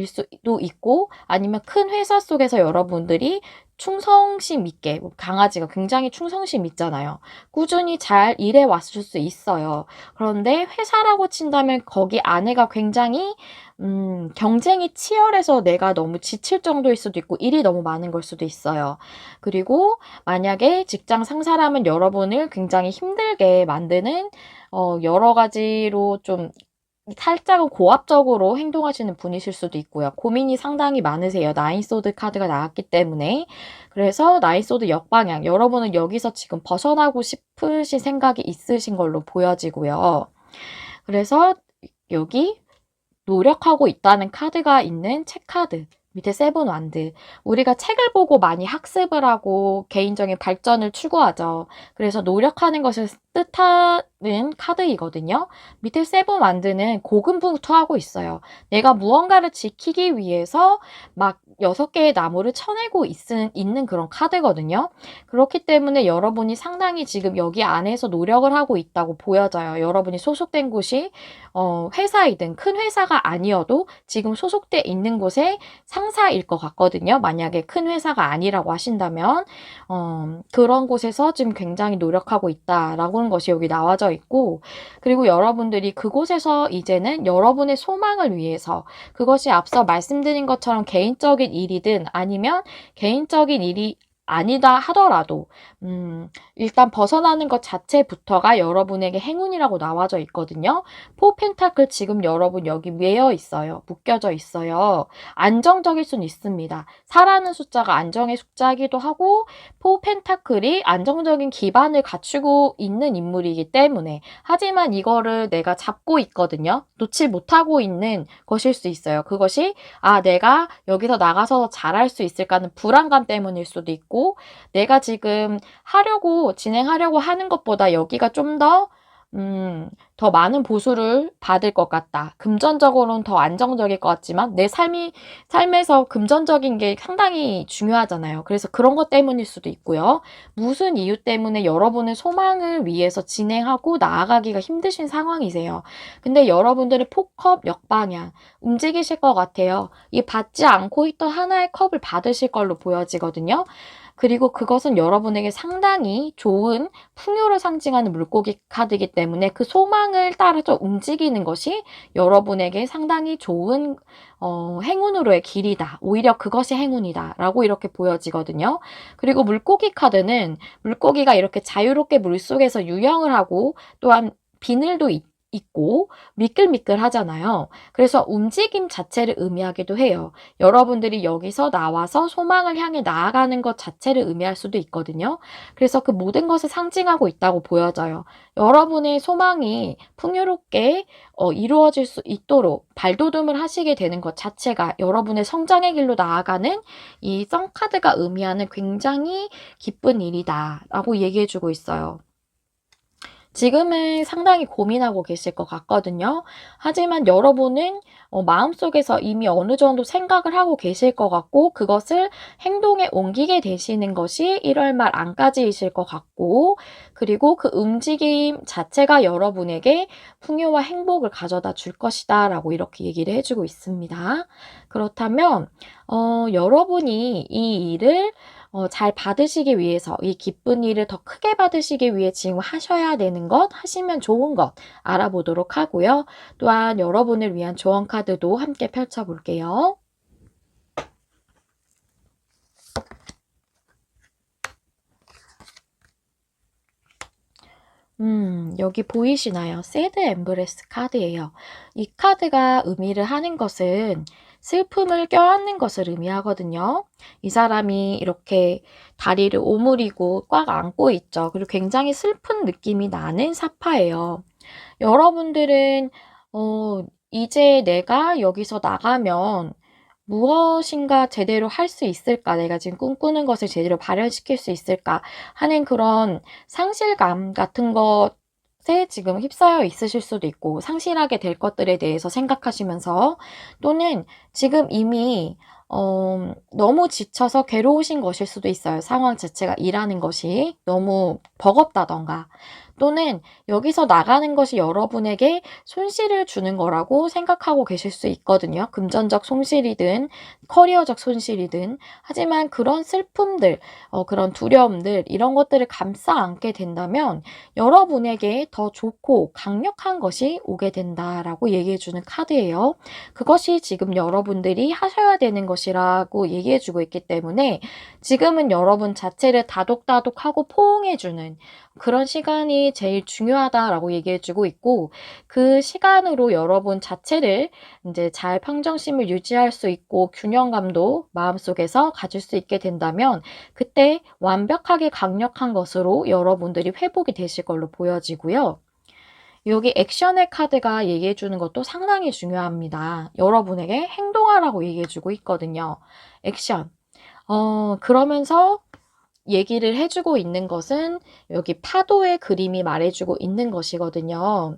수도 있고 아니면 큰 회사 속에서 여러분들이 충성심 있게 강아지가 굉장히 충성심 있잖아요. 꾸준히 잘 일해 왔을 수 있어요. 그런데 회사라고 친다면 거기 안에가 굉장히 경쟁이 치열해서 내가 너무 지칠 정도일 수도 있고 일이 너무 많은 걸 수도 있어요. 그리고 만약에 직장 상사라면 여러분을 굉장히 힘들게 만드는 여러 가지로 좀 살짝은 고압적으로 행동하시는 분이실 수도 있고요. 고민이 상당히 많으세요. 9 소드 카드가 나왔기 때문에. 그래서 9 소드 역방향. 여러분은 여기서 지금 벗어나고 싶으신 생각이 있으신 걸로 보여지고요. 그래서 여기 노력하고 있다는 카드가 있는 책 카드. 밑에 7 완드. 우리가 책을 보고 많이 학습을 하고 개인적인 발전을 추구하죠. 그래서 노력하는 것을 뜻하는 카드이거든요. 밑에 7 완드는 고군분투하고 있어요. 내가 무언가를 지키기 위해서 막 6개의 나무를 쳐내고 있는 그런 카드거든요. 그렇기 때문에 여러분이 상당히 지금 여기 안에서 노력을 하고 있다고 보여져요. 여러분이 소속된 곳이 회사이든 큰 회사가 아니어도 지금 소속돼 있는 곳에 상사일 것 같거든요. 만약에 큰 회사가 아니라고 하신다면 그런 곳에서 지금 굉장히 노력하고 있다라고 하는 것이 여기 나와져 있고 그리고 여러분들이 그곳에서 이제는 여러분의 소망을 위해서 그것이 앞서 말씀드린 것처럼 개인적인 일이든 아니면 개인적인 일이 아니다 하더라도 일단 벗어나는 것 자체부터가 여러분에게 행운이라고 나와져 있거든요. 4 펜타클 지금 여러분 여기 매여 있어요. 묶여져 있어요. 안정적일 수는 있습니다. 4라는 숫자가 안정의 숫자이기도 하고 4 펜타클이 안정적인 기반을 갖추고 있는 인물이기 때문에 하지만 이거를 내가 잡고 있거든요. 놓지 못하고 있는 것일 수 있어요. 그것이 내가 여기서 나가서 잘할 수 있을까는 불안감 때문일 수도 있고 내가 지금 진행하려고 하는 것보다 여기가 좀 더 많은 보수를 받을 것 같다. 금전적으로는 더 안정적일 것 같지만 내 삶에서 금전적인 게 상당히 중요하잖아요. 그래서 그런 것 때문일 수도 있고요. 무슨 이유 때문에 여러분의 소망을 위해서 진행하고 나아가기가 힘드신 상황이세요. 근데 여러분들은 포컵 역방향 움직이실 것 같아요. 이 받지 않고 있던 하나의 컵을 받으실 걸로 보여지거든요. 그리고 그것은 여러분에게 상당히 좋은 풍요를 상징하는 물고기 카드이기 때문에 그 소망을 따라서 움직이는 것이 여러분에게 상당히 좋은 행운으로의 길이다. 오히려 그것이 행운이다라고 이렇게 보여지거든요. 그리고 물고기 카드는 물고기가 이렇게 자유롭게 물속에서 유영을 하고 또한 비늘도 있고 미끌미끌하잖아요. 그래서 움직임 자체를 의미하기도 해요. 여러분들이 여기서 나와서 소망을 향해 나아가는 것 자체를 의미할 수도 있거든요. 그래서 그 모든 것을 상징하고 있다고 보여져요. 여러분의 소망이 풍요롭게 이루어질 수 있도록 발돋움을 하시게 되는 것 자체가 여러분의 성장의 길로 나아가는 이 썬카드가 의미하는 굉장히 기쁜 일이다라고 얘기해주고 있어요. 지금은 상당히 고민하고 계실 것 같거든요. 하지만 여러분은 마음속에서 이미 어느 정도 생각을 하고 계실 것 같고 그것을 행동에 옮기게 되시는 것이 1월 말 안까지이실 것 같고 그리고 그 움직임 자체가 여러분에게 풍요와 행복을 가져다 줄 것이다 라고 이렇게 얘기를 해주고 있습니다. 그렇다면 여러분이 이 일을 잘 받으시기 위해서 이 기쁜 일을 더 크게 받으시기 위해 지금 하셔야 되는 것, 하시면 좋은 것 알아보도록 하고요. 또한 여러분을 위한 조언 카드도 함께 펼쳐볼게요. 여기 보이시나요? 새드 엠브레스 카드예요. 이 카드가 의미를 하는 것은 슬픔을 껴안는 것을 의미하거든요. 이 사람이 이렇게 다리를 오므리고 꽉 안고 있죠. 그리고 굉장히 슬픈 느낌이 나는 사파예요. 여러분들은 이제 내가 여기서 나가면 무엇인가 제대로 할 수 있을까? 내가 지금 꿈꾸는 것을 제대로 발현시킬 수 있을까? 하는 그런 상실감 같은 것에 지금 휩싸여 있으실 수도 있고, 상실하게 될 것들에 대해서 생각하시면서, 또는 지금 이미 너무 지쳐서 괴로우신 것일 수도 있어요. 상황 자체가 일하는 것이 너무 버겁다던가. 또는 여기서 나가는 것이 여러분에게 손실을 주는 거라고 생각하고 계실 수 있거든요. 금전적 손실이든 커리어적 손실이든. 하지만 그런 슬픔들, 그런 두려움들, 이런 것들을 감싸 안게 된다면 여러분에게 더 좋고 강력한 것이 오게 된다라고 얘기해주는 카드예요. 그것이 지금 여러분들이 하셔야 되는 것이라고 얘기해주고 있기 때문에 지금은 여러분 자체를 다독다독하고 포옹해주는 그런 시간이 제일 중요하다라고 얘기해주고 있고 그 시간으로 여러분 자체를 이제 잘 평정심을 유지할 수 있고 균형감도 마음속에서 가질 수 있게 된다면 그때 완벽하게 강력한 것으로 여러분들이 회복이 되실 걸로 보여지고요. 여기 액션의 카드가 얘기해주는 것도 상당히 중요합니다. 여러분에게 행동하라고 얘기해주고 있거든요. 액션. 그러면서 얘기를 해주고 있는 것은 여기 파도의 그림이 말해주고 있는 것이거든요.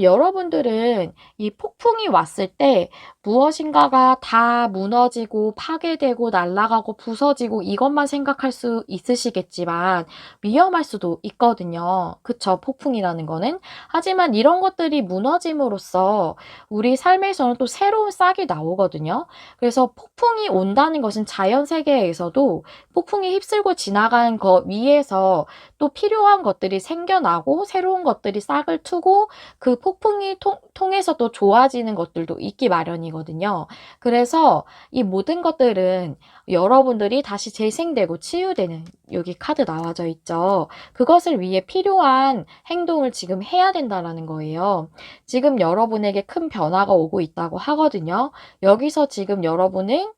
여러분들은 이 폭풍이 왔을 때 무엇인가가 다 무너지고 파괴되고 날아가고 부서지고 이것만 생각할 수 있으시겠지만 위험할 수도 있거든요. 그쵸? 폭풍이라는 거는. 하지만 이런 것들이 무너짐으로써 우리 삶에서는 또 새로운 싹이 나오거든요. 그래서 폭풍이 온다는 것은 자연 세계에서도 폭풍이 휩쓸고 지나간 것 위에서 또 필요한 것들이 생겨나고 새로운 것들이 싹을 트고 그 폭풍이 통해서 또 좋아지는 것들도 있기 마련이거든요. 그래서 이 모든 것들은 여러분들이 다시 재생되고 치유되는 여기 카드 나와져 있죠. 그것을 위해 필요한 행동을 지금 해야 된다는 거예요. 지금 여러분에게 큰 변화가 오고 있다고 하거든요. 여기서 지금 여러분은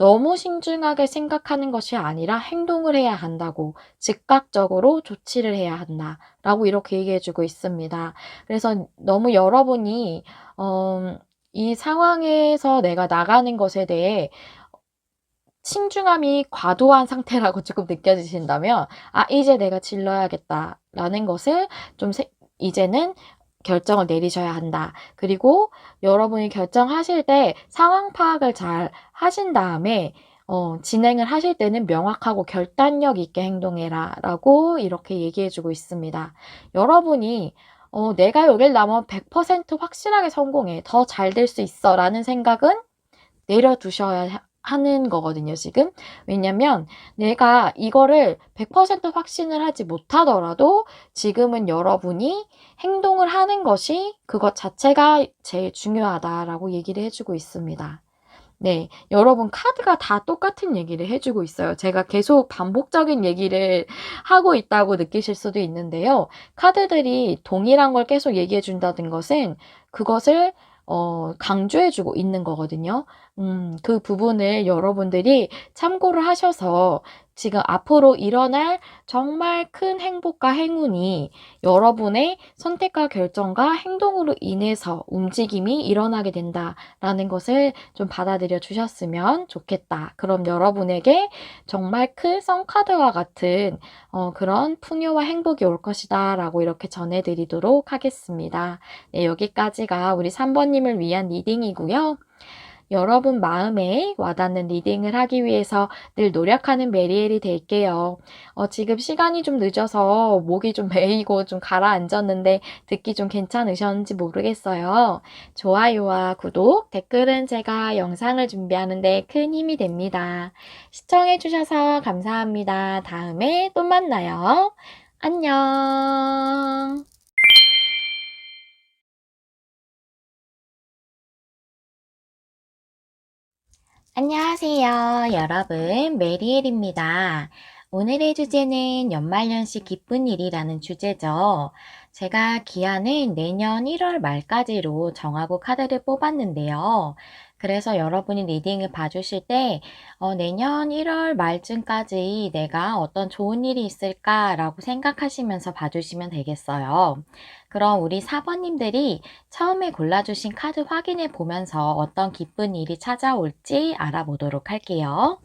너무 신중하게 생각하는 것이 아니라 행동을 해야 한다고 즉각적으로 조치를 해야 한다라고 이렇게 얘기해주고 있습니다. 그래서 너무 여러분이 이 상황에서 내가 나가는 것에 대해 신중함이 과도한 상태라고 조금 느껴지신다면 이제 내가 질러야겠다라는 것을 좀 이제는 결정을 내리셔야 한다. 그리고 여러분이 결정하실 때 상황 파악을 잘 하신 다음에 진행을 하실 때는 명확하고 결단력 있게 행동해라 라고 이렇게 얘기해주고 있습니다. 여러분이 내가 여길 나면 100% 확실하게 성공해. 더 잘 될 수 있어 라는 생각은 내려두셔야 하는 거거든요, 지금. 왜냐면 내가 이거를 100% 확신을 하지 못하더라도 지금은 여러분이 행동을 하는 것이 그것 자체가 제일 중요하다라고 얘기를 해주고 있습니다. 네, 여러분 카드가 다 똑같은 얘기를 해주고 있어요. 제가 계속 반복적인 얘기를 하고 있다고 느끼실 수도 있는데요. 카드들이 동일한 걸 계속 얘기해 준다는 것은 그것을 강조해주고 있는 거거든요. 그 부분을 여러분들이 참고를 하셔서 지금 앞으로 일어날 정말 큰 행복과 행운이 여러분의 선택과 결정과 행동으로 인해서 움직임이 일어나게 된다라는 것을 좀 받아들여 주셨으면 좋겠다. 그럼 여러분에게 정말 큰 선카드와 같은 그런 풍요와 행복이 올 것이다 라고 이렇게 전해드리도록 하겠습니다. 네, 여기까지가 우리 3번님을 위한 리딩이고요. 여러분 마음에 와닿는 리딩을 하기 위해서 늘 노력하는 메리엘이 될게요. 지금 시간이 좀 늦어서 목이 좀 메이고 좀 가라앉았는데 듣기 좀 괜찮으셨는지 모르겠어요. 좋아요와 구독, 댓글은 제가 영상을 준비하는데 큰 힘이 됩니다. 시청해주셔서 감사합니다. 다음에 또 만나요. 안녕. 안녕하세요, 여러분. 메리엘입니다. 오늘의 주제는 연말연시 기쁜 일이라는 주제죠. 제가 기한은 내년 1월 말까지로 정하고 카드를 뽑았는데요. 그래서 여러분이 리딩을 봐주실 때 내년 1월 말쯤까지 내가 어떤 좋은 일이 있을까라고 생각하시면서 봐주시면 되겠어요. 그럼 우리 4번님들이 처음에 골라주신 카드 확인해 보면서 어떤 기쁜 일이 찾아올지 알아보도록 할게요.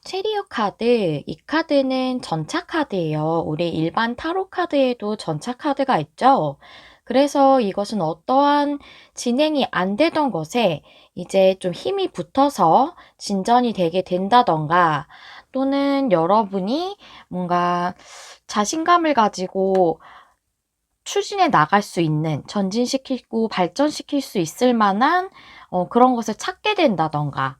체리어 카드, 이 카드는 전차 카드예요. 우리 일반 타로 카드에도 전차 카드가 있죠. 그래서 이것은 어떠한 진행이 안 되던 것에 이제 좀 힘이 붙어서 진전이 되게 된다던가 또는 여러분이 뭔가 자신감을 가지고 추진해 나갈 수 있는, 전진시키고 발전시킬 수 있을 만한 그런 것을 찾게 된다던가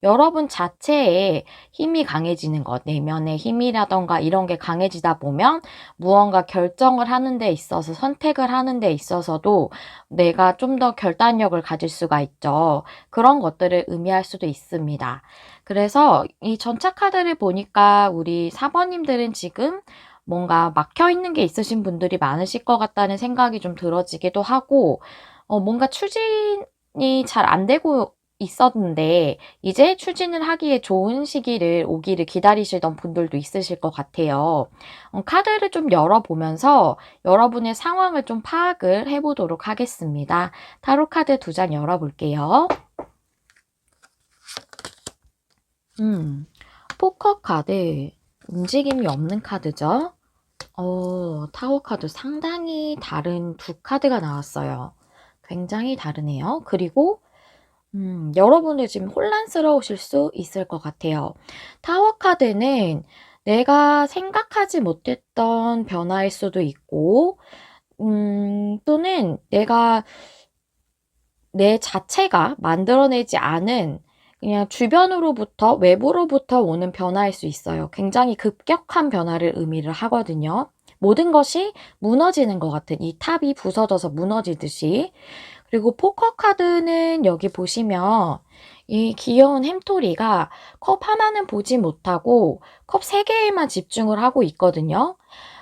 여러분 자체에 힘이 강해지는 것, 내면의 힘이라던가 이런 게 강해지다 보면 무언가 결정을 하는 데 있어서 선택을 하는 데 있어서도 내가 좀 더 결단력을 가질 수가 있죠. 그런 것들을 의미할 수도 있습니다. 그래서 이 전차 카드를 보니까 우리 4번님들은 지금 뭔가 막혀 있는 게 있으신 분들이 많으실 것 같다는 생각이 좀 들어지기도 하고, 뭔가 추진이 잘 안 되고 있었는데, 이제 추진을 하기에 좋은 시기를 오기를 기다리시던 분들도 있으실 것 같아요. 카드를 좀 열어보면서 여러분의 상황을 좀 파악을 해보도록 하겠습니다. 타로 카드 2장 열어볼게요. 포커 카드. 움직임이 없는 카드죠. 타워 카드 상당히 다른 두 카드가 나왔어요. 굉장히 다르네요. 그리고 여러분들 지금 혼란스러우실 수 있을 것 같아요. 타워 카드는 내가 생각하지 못했던 변화일 수도 있고 또는 내가 내 자체가 만들어내지 않은 그냥 주변으로부터 외부로부터 오는 변화일 수 있어요. 굉장히 급격한 변화를 의미를 하거든요. 모든 것이 무너지는 것 같은 이 탑이 부서져서 무너지듯이. 그리고 포커 카드는 여기 보시면 이 귀여운 햄토리가 컵 하나는 보지 못하고 컵 3개에만 집중을 하고 있거든요.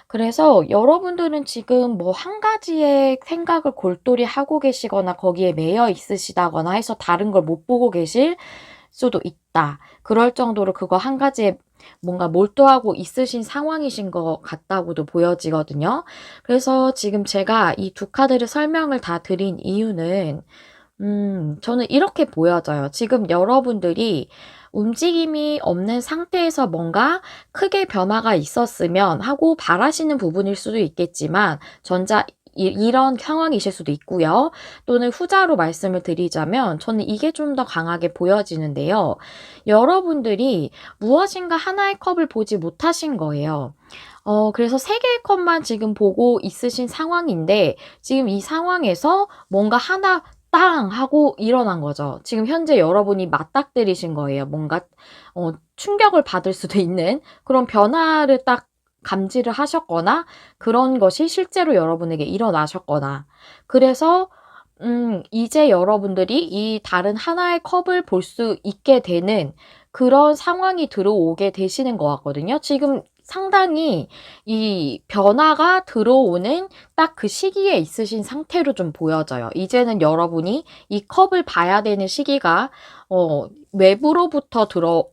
그래서 여러분들은 지금 뭐 한 가지의 생각을 골똘히 하고 계시거나 거기에 매여 있으시다거나 해서 다른 걸 못 보고 계실 수도 있다. 그럴 정도로 그거 한 가지에 뭔가 몰두하고 있으신 상황이신 것 같다고도 보여지거든요. 그래서 지금 제가 이 두 카드를 설명을 다 드린 이유는 저는 이렇게 보여져요. 지금 여러분들이 움직임이 없는 상태에서 뭔가 크게 변화가 있었으면 하고 바라시는 부분일 수도 있겠지만 이런 상황이실 수도 있고요. 또는 후자로 말씀을 드리자면 저는 이게 좀 더 강하게 보여지는데요. 여러분들이 무엇인가 하나의 컵을 보지 못하신 거예요. 그래서 3개의 컵만 지금 보고 있으신 상황인데 지금 이 상황에서 뭔가 하나 땅 하고 일어난 거죠. 지금 현재 여러분이 맞닥뜨리신 거예요. 뭔가 충격을 받을 수도 있는 그런 변화를 딱 감지를 하셨거나 그런 것이 실제로 여러분에게 일어나셨거나 그래서 이제 여러분들이 이 다른 하나의 컵을 볼 수 있게 되는 그런 상황이 들어오게 되시는 것 같거든요. 지금 상당히 이 변화가 들어오는 딱 그 시기에 있으신 상태로 좀 보여져요. 이제는 여러분이 이 컵을 봐야 되는 시기가 외부로부터 들어올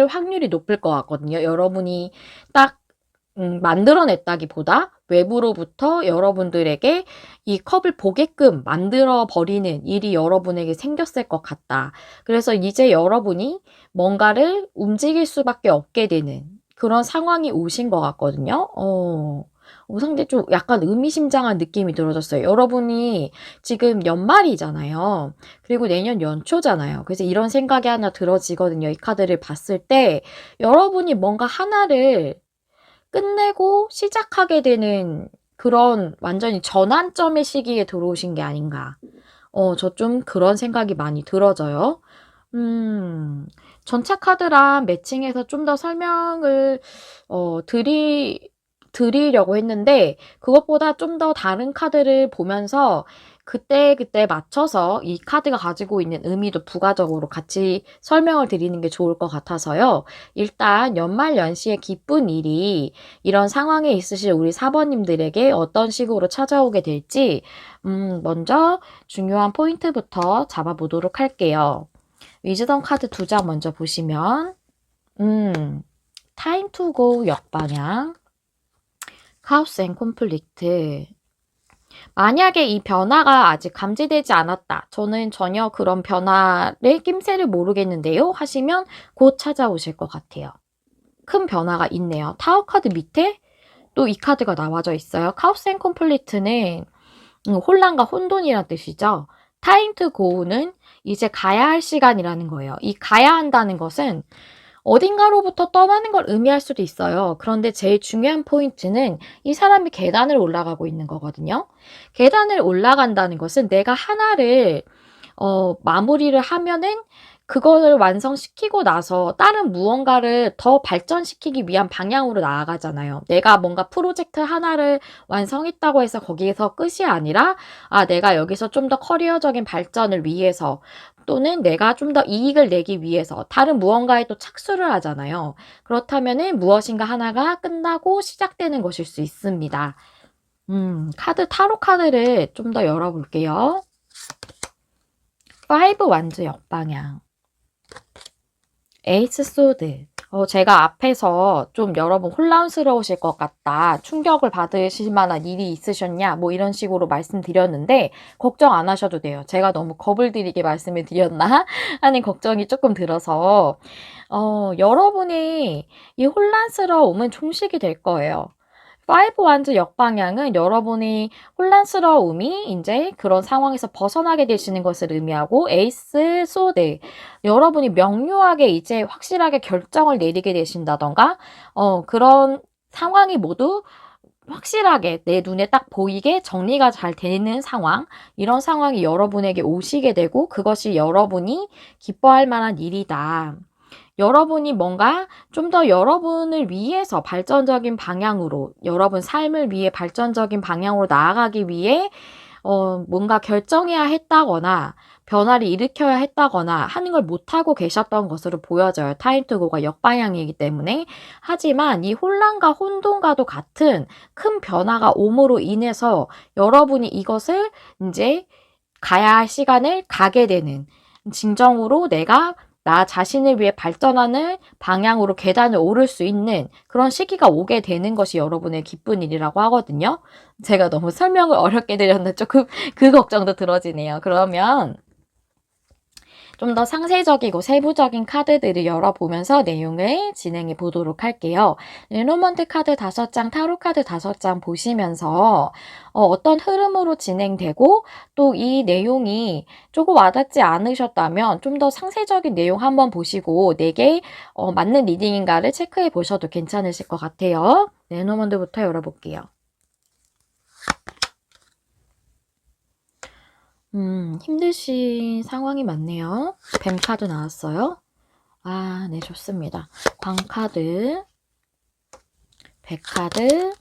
확률이 높을 것 같거든요. 여러분이 딱 만들어냈다기보다 외부로부터 여러분들에게 이 컵을 보게끔 만들어 버리는 일이 여러분에게 생겼을 것 같다. 그래서 이제 여러분이 뭔가를 움직일 수밖에 없게 되는 그런 상황이 오신 것 같거든요. 상대 좀 약간 의미심장한 느낌이 들어졌어요. 여러분이 지금 연말이잖아요. 그리고 내년 연초잖아요. 그래서 이런 생각이 하나 들어지거든요. 이 카드를 봤을 때 여러분이 뭔가 하나를 끝내고 시작하게 되는 그런 완전히 전환점의 시기에 들어오신 게 아닌가. 저 좀 그런 생각이 많이 들어져요. 전체 카드랑 매칭해서 좀 더 설명을 드리려고 했는데 그것보다 좀 더 다른 카드를 보면서 그때그때 맞춰서 이 카드가 가지고 있는 의미도 부가적으로 같이 설명을 드리는 게 좋을 것 같아서요. 일단 연말 연시의 기쁜 일이 이런 상황에 있으실 우리 사번님들에게 어떤 식으로 찾아오게 될지 먼저 중요한 포인트부터 잡아보도록 할게요. 위즈덤 카드 2장 먼저 보시면 타임 투 고 역방향 카오스 앤 콘플릭트 만약에 이 변화가 아직 감지되지 않았다. 저는 전혀 그런 변화의 낌새를 모르겠는데요. 하시면 곧 찾아오실 것 같아요. 큰 변화가 있네요. 타워 카드 밑에 또 이 카드가 나와져 있어요. 카오스 앤 컴플리트는 혼란과 혼돈이란 뜻이죠. 타임 투 고는 이제 가야 할 시간이라는 거예요. 이 가야 한다는 것은 어딘가로부터 떠나는 걸 의미할 수도 있어요. 그런데 제일 중요한 포인트는 이 사람이 계단을 올라가고 있는 거거든요. 계단을 올라간다는 것은 내가 하나를 마무리를 하면은 그거를 완성시키고 나서 다른 무언가를 더 발전시키기 위한 방향으로 나아가잖아요. 내가 뭔가 프로젝트 하나를 완성했다고 해서 거기에서 끝이 아니라 내가 여기서 좀 더 커리어적인 발전을 위해서 또는 내가 좀 더 이익을 내기 위해서 다른 무언가에 또 착수를 하잖아요. 그렇다면은 무엇인가 하나가 끝나고 시작되는 것일 수 있습니다. 타로 카드를 좀 더 열어볼게요. 5 완즈 역방향 에이스 소드 제가 앞에서 좀 여러분 혼란스러우실 것 같다. 충격을 받으실 만한 일이 있으셨냐? 뭐 이런 식으로 말씀드렸는데 걱정 안 하셔도 돼요. 제가 너무 겁을 들이게 말씀을 드렸나? 하는 걱정이 조금 들어서 여러분의 이 혼란스러움은 종식이 될 거예요. 5 완즈 역방향은 여러분의 혼란스러움이 이제 그런 상황에서 벗어나게 되시는 것을 의미하고 에이스 소드 여러분이 명료하게 이제 확실하게 결정을 내리게 되신다던가 그런 상황이 모두 확실하게 내 눈에 딱 보이게 정리가 잘 되는 상황 이런 상황이 여러분에게 오시게 되고 그것이 여러분이 기뻐할 만한 일이다. 여러분이 뭔가 좀 더 여러분을 위해서 발전적인 방향으로 여러분 삶을 위해 발전적인 방향으로 나아가기 위해 뭔가 결정해야 했다거나 변화를 일으켜야 했다거나 하는 걸 못하고 계셨던 것으로 보여져요. 타임 투고가 역방향이기 때문에. 하지만 이 혼란과 혼돈과도 같은 큰 변화가 옴으로 인해서 여러분이 이것을 이제 가야 할 시간을 가게 되는 진정으로 내가 나 자신을 위해 발전하는 방향으로 계단을 오를 수 있는 그런 시기가 오게 되는 것이 여러분의 기쁜 일이라고 하거든요. 제가 너무 설명을 어렵게 드렸는데 조금 그 걱정도 들어지네요. 그러면 좀 더 상세적이고 세부적인 카드들을 열어보면서 내용을 진행해 보도록 할게요. 레노먼트 카드 5장, 타로 카드 5장 보시면서 어떤 흐름으로 진행되고 또 이 내용이 조금 와닿지 않으셨다면 좀 더 상세적인 내용 한번 보시고 내게 맞는 리딩인가를 체크해 보셔도 괜찮으실 것 같아요. 레노먼트부터 열어볼게요. 힘드신 상황이 많네요. 뱀 카드 나왔어요. 아, 네, 좋습니다. 광카드, 백카드,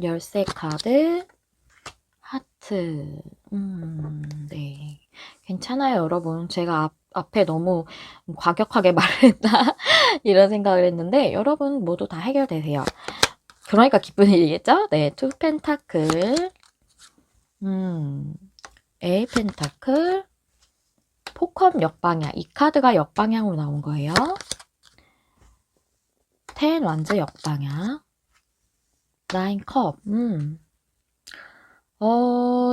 열쇠 카드, 하트. 네. 괜찮아요, 여러분. 제가 앞에 너무 과격하게 말했나? 이런 생각을 했는데, 여러분 모두 다 해결되세요. 그러니까 기쁜 일이겠죠? 네, 투 펜타클, 에이 펜타클, 포컵 역방향. 이 카드가 역방향으로 나온 거예요. 텐 완즈 역방향. 나인 컵.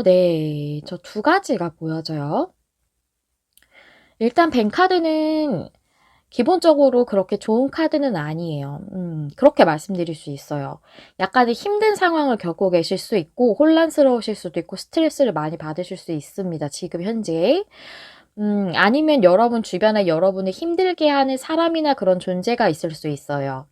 네. 저 두 가지가 보여져요. 일단 뱅 카드는 기본적으로 그렇게 좋은 카드는 아니에요. 그렇게 말씀드릴 수 있어요. 약간의 힘든 상황을 겪고 계실 수 있고, 혼란스러우실 수도 있고, 스트레스를 많이 받으실 수 있습니다. 지금 현재. 아니면 여러분 주변에 여러분을 힘들게 하는 사람이나 그런 존재가 있을 수 있어요.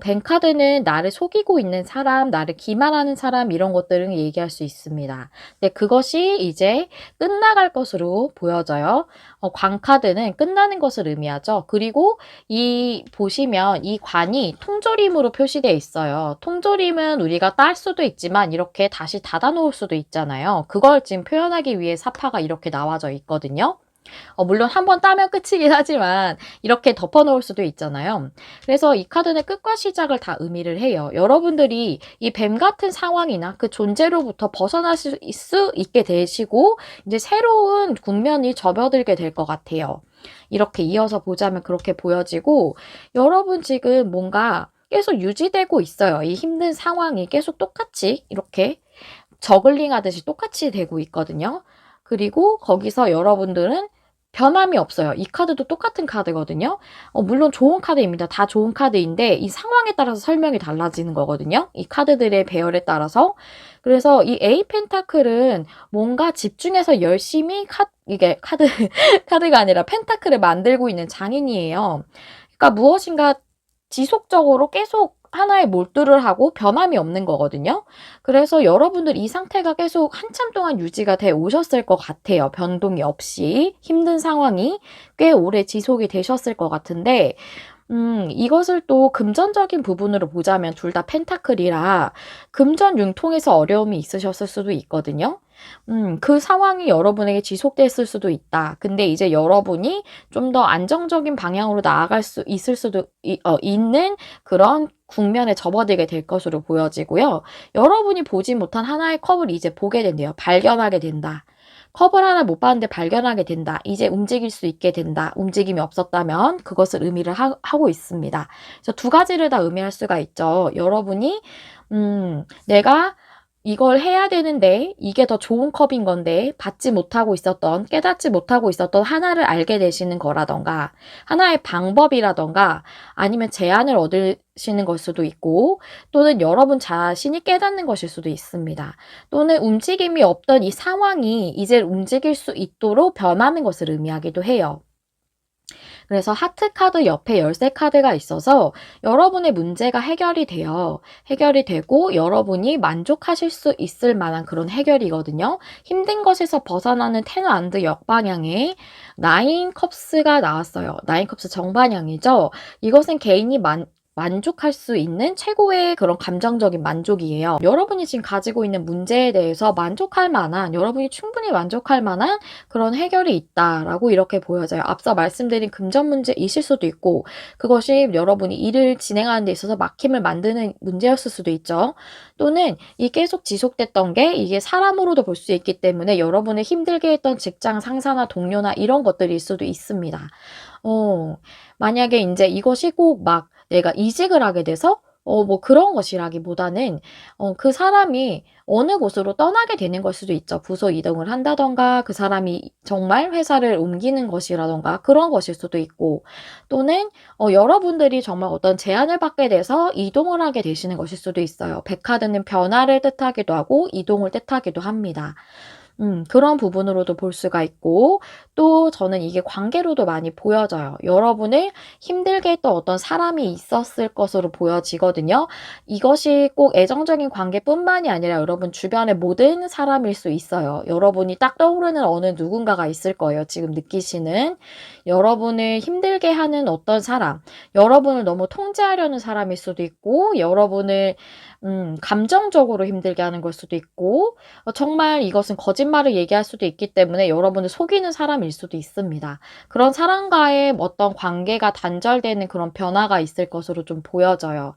뱅카드는 나를 속이고 있는 사람, 나를 기만하는 사람 이런 것들은 얘기할 수 있습니다. 근데 그것이 이제 끝나갈 것으로 보여져요. 광카드는 끝나는 것을 의미하죠. 그리고 보시면 이 관이 통조림으로 표시되어 있어요. 통조림은 우리가 딸 수도 있지만 이렇게 다시 닫아 놓을 수도 있잖아요. 그걸 지금 표현하기 위해 사파가 이렇게 나와져 있거든요. 물론 한 번 따면 끝이긴 하지만 이렇게 덮어 놓을 수도 있잖아요. 그래서 이 카드는 끝과 시작을 다 의미를 해요. 여러분들이 이 뱀 같은 상황이나 그 존재로부터 벗어나실 수 있게 되시고 이제 새로운 국면이 접어들게 될 것 같아요. 이렇게 이어서 보자면 그렇게 보여지고 여러분 지금 뭔가 계속 유지되고 있어요. 이 힘든 상황이 계속 똑같이 이렇게 저글링 하듯이 똑같이 되고 있거든요. 그리고 거기서 여러분들은 변함이 없어요. 이 카드도 똑같은 카드거든요. 물론 좋은 카드입니다. 다 좋은 카드인데 이 상황에 따라서 설명이 달라지는 거거든요. 이 카드들의 배열에 따라서. 그래서 이 에이 펜타클은 뭔가 집중해서 열심히 이게 카드가 아니라 펜타클을 만들고 있는 장인이에요. 그러니까 무엇인가 지속적으로 계속 하나에 몰두를 하고 변함이 없는 거거든요. 그래서 여러분들 이 상태가 계속 한참 동안 유지가 돼 오셨을 것 같아요. 변동이 없이 힘든 상황이 꽤 오래 지속이 되셨을 것 같은데 이것을 또 금전적인 부분으로 보자면 둘 다 펜타클이라 금전 융통에서 어려움이 있으셨을 수도 있거든요. 그 상황이 여러분에게 지속됐을 수도 있다. 근데 이제 여러분이 좀 더 안정적인 방향으로 나아갈 수 있을 수도 있는 그런 국면에 접어들게 될 것으로 보여지고요. 여러분이 보지 못한 하나의 컵을 이제 보게 된대요. 발견하게 된다. 컵을 하나 못 봤는데 발견하게 된다. 이제 움직일 수 있게 된다. 움직임이 없었다면 그것을 의미를 하고 있습니다. 그래서 두 가지를 다 의미할 수가 있죠. 여러분이 내가 이걸 해야 되는데 이게 더 좋은 컵인 건데 받지 못하고 있었던 깨닫지 못하고 있었던 하나를 알게 되시는 거라던가 하나의 방법이라던가 아니면 제안을 얻으시는 걸 수도 있고 또는 여러분 자신이 깨닫는 것일 수도 있습니다. 또는 움직임이 없던 이 상황이 이제 움직일 수 있도록 변하는 것을 의미하기도 해요. 그래서 하트 카드 옆에 열쇠 카드가 있어서 여러분의 문제가 해결이 되고 여러분이 만족하실 수 있을 만한 그런 해결이거든요. 힘든 것에서 벗어나는 텐&드 역방향의 나인 컵스가 나왔어요. 나인 컵스 정방향이죠. 이것은 개인이 만족할 수 있는 최고의 그런 감정적인 만족이에요. 여러분이 지금 가지고 있는 문제에 대해서 여러분이 충분히 만족할 만한 그런 해결이 있다라고 이렇게 보여져요. 앞서 말씀드린 금전 문제이실 수도 있고 그것이 여러분이 일을 진행하는 데 있어서 막힘을 만드는 문제였을 수도 있죠. 또는 이 계속 지속됐던 게 이게 사람으로도 볼 수 있기 때문에 여러분을 힘들게 했던 직장 상사나 동료나 이런 것들일 수도 있습니다. 만약에 이제 이것이 꼭 내가 이직을 하게 돼서 뭐 그런 것이라기보다는 그 사람이 어느 곳으로 떠나게 되는 걸 수도 있죠. 부서 이동을 한다던가 그 사람이 정말 회사를 옮기는 것이라던가 그런 것일 수도 있고 또는 여러분들이 정말 어떤 제안을 받게 돼서 이동을 하게 되시는 것일 수도 있어요. 백카드는 변화를 뜻하기도 하고 이동을 뜻하기도 합니다. 그런 부분으로도 볼 수가 있고, 또 저는 이게 관계로도 많이 보여져요. 여러분을 힘들게 했던 어떤 사람이 있었을 것으로 보여지거든요. 이것이 꼭 애정적인 관계뿐만이 아니라 여러분 주변의 모든 사람일 수 있어요. 여러분이 딱 떠오르는 어느 누군가가 있을 거예요. 지금 느끼시는 여러분을 힘들게 하는 어떤 사람, 여러분을 너무 통제하려는 사람일 수도 있고, 여러분을 감정적으로 힘들게 하는 걸 수도 있고, 정말 이것은 거짓말을 얘기할 수도 있기 때문에 여러분을 속이는 사람일 수도 있습니다. 그런 사람과의 어떤 관계가 단절되는 그런 변화가 있을 것으로 좀 보여져요.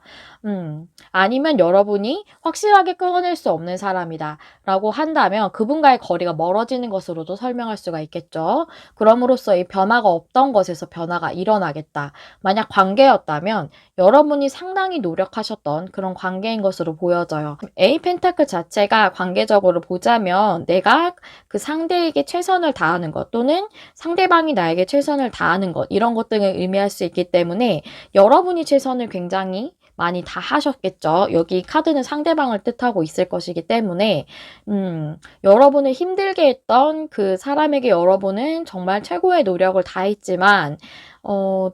아니면 여러분이 확실하게 끊어낼 수 없는 사람이다 라고 한다면 그분과의 거리가 멀어지는 것으로도 설명할 수가 있겠죠. 그럼으로써 이 변화가 없던 것에서 변화가 일어나겠다. 만약 관계였다면 여러분이 상당히 노력하셨던 그런 관계인 것으로 보여져요. A 펜타클 자체가 관계적으로 보자면 내가 그 상대에게 최선을 다하는 것, 또는 상대방이 나에게 최선을 다하는 것, 이런 것 등을 의미할 수 있기 때문에 여러분이 최선을 굉장히 많이 다 하셨겠죠. 여기 카드는 상대방을 뜻하고 있을 것이기 때문에 여러분을 힘들게 했던 그 사람에게 여러분은 정말 최고의 노력을 다했지만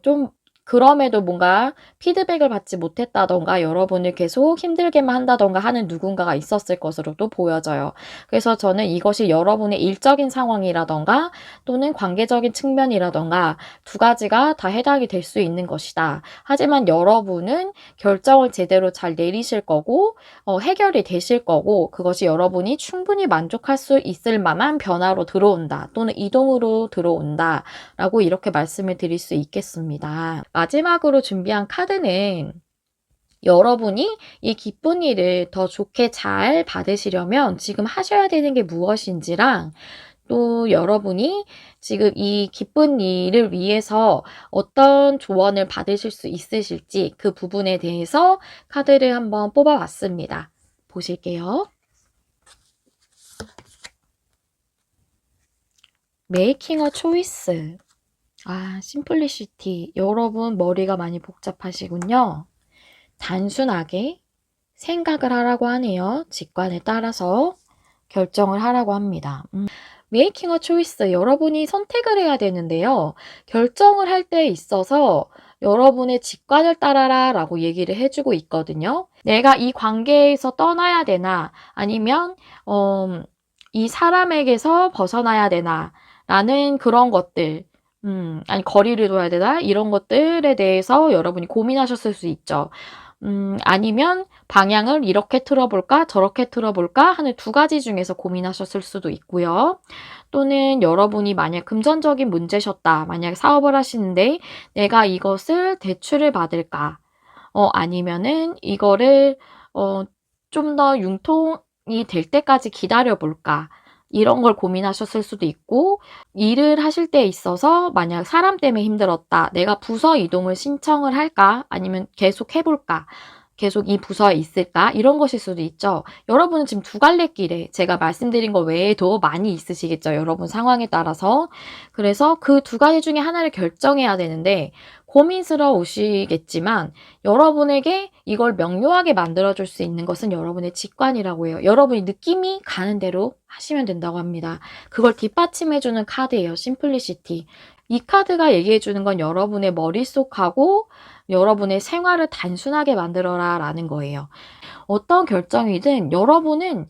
좀 그럼에도 뭔가 피드백을 받지 못했다던가 여러분을 계속 힘들게만 한다던가 하는 누군가가 있었을 것으로도 보여져요. 그래서 저는 이것이 여러분의 일적인 상황이라던가 또는 관계적인 측면이라던가 두 가지가 다 해당이 될 수 있는 것이다. 하지만 여러분은 결정을 제대로 잘 내리실 거고 해결이 되실 거고, 그것이 여러분이 충분히 만족할 수 있을 만한 변화로 들어온다 또는 이동으로 들어온다 라고 이렇게 말씀을 드릴 수 있겠습니다. 마지막으로 준비한 카드는 여러분이 이 기쁜 일을 더 좋게 잘 받으시려면 지금 하셔야 되는 게 무엇인지랑, 또 여러분이 지금 이 기쁜 일을 위해서 어떤 조언을 받으실 수 있으실지 그 부분에 대해서 카드를 한번 뽑아봤습니다. 보실게요. Making a choice. 심플리시티. 여러분 머리가 많이 복잡하시군요. 단순하게 생각을 하라고 하네요. 직관에 따라서 결정을 하라고 합니다. Making a choice. 여러분이 선택을 해야 되는데요. 결정을 할 때 있어서 여러분의 직관을 따라라 라고 얘기를 해주고 있거든요. 내가 이 관계에서 떠나야 되나, 아니면 이 사람에게서 벗어나야 되나 라는 그런 것들, 아니 거리를 둬야 되나 이런 것들에 대해서 여러분이 고민하셨을 수 있죠. 아니면 방향을 이렇게 틀어볼까 저렇게 틀어볼까 하는 두 가지 중에서 고민하셨을 수도 있고요. 또는 여러분이 만약 금전적인 문제셨다. 만약 사업을 하시는데 내가 이것을 대출을 받을까? 아니면은 이거를 좀 더 융통이 될 때까지 기다려볼까? 이런 걸 고민하셨을 수도 있고, 일을 하실 때 있어서 만약 사람 때문에 힘들었다. 내가 부서 이동을 신청을 할까? 아니면 계속 해볼까? 계속 이 부서에 있을까? 이런 것일 수도 있죠. 여러분은 지금 두 갈래 길에 제가 말씀드린 것 외에도 많이 있으시겠죠. 여러분 상황에 따라서. 그래서 그 두 가지 중에 하나를 결정해야 되는데 고민스러우시겠지만 여러분에게 이걸 명료하게 만들어줄 수 있는 것은 여러분의 직관이라고 해요. 여러분이 느낌이 가는 대로 하시면 된다고 합니다. 그걸 뒷받침해주는 카드예요. 심플리시티. 이 카드가 얘기해주는 건 여러분의 머릿속하고 여러분의 생활을 단순하게 만들어라 라는 거예요. 어떤 결정이든 여러분은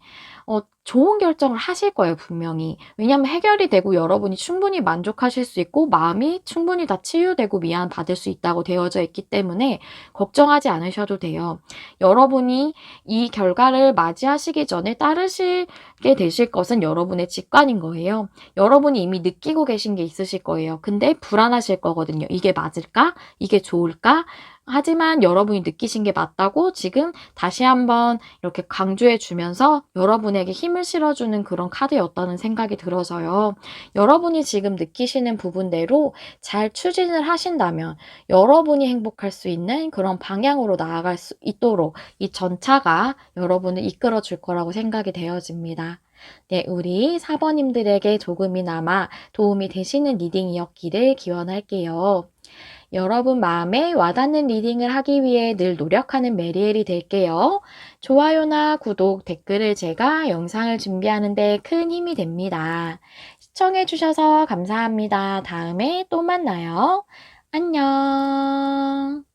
좋은 결정을 하실 거예요, 분명히. 왜냐하면 해결이 되고 여러분이 충분히 만족하실 수 있고 마음이 충분히 다 치유되고 위안받을 수 있다고 되어져 있기 때문에 걱정하지 않으셔도 돼요. 여러분이 이 결과를 맞이하시기 전에 따르시게 되실 것은 여러분의 직관인 거예요. 여러분이 이미 느끼고 계신 게 있으실 거예요. 근데 불안하실 거거든요. 이게 맞을까? 이게 좋을까? 하지만 여러분이 느끼신 게 맞다고 지금 다시 한번 이렇게 강조해 주면서 여러분에게 힘을 실어주는 그런 카드였다는 생각이 들어서요. 여러분이 지금 느끼시는 부분대로 잘 추진을 하신다면 여러분이 행복할 수 있는 그런 방향으로 나아갈 수 있도록 이 전차가 여러분을 이끌어 줄 거라고 생각이 되어집니다. 네, 우리 사번님들에게 조금이나마 도움이 되시는 리딩이었기를 기원할게요. 여러분 마음에 와닿는 리딩을 하기 위해 늘 노력하는 메리엘이 될게요. 좋아요나 구독, 댓글을 제가 영상을 준비하는 데 큰 힘이 됩니다. 시청해주셔서 감사합니다. 다음에 또 만나요. 안녕.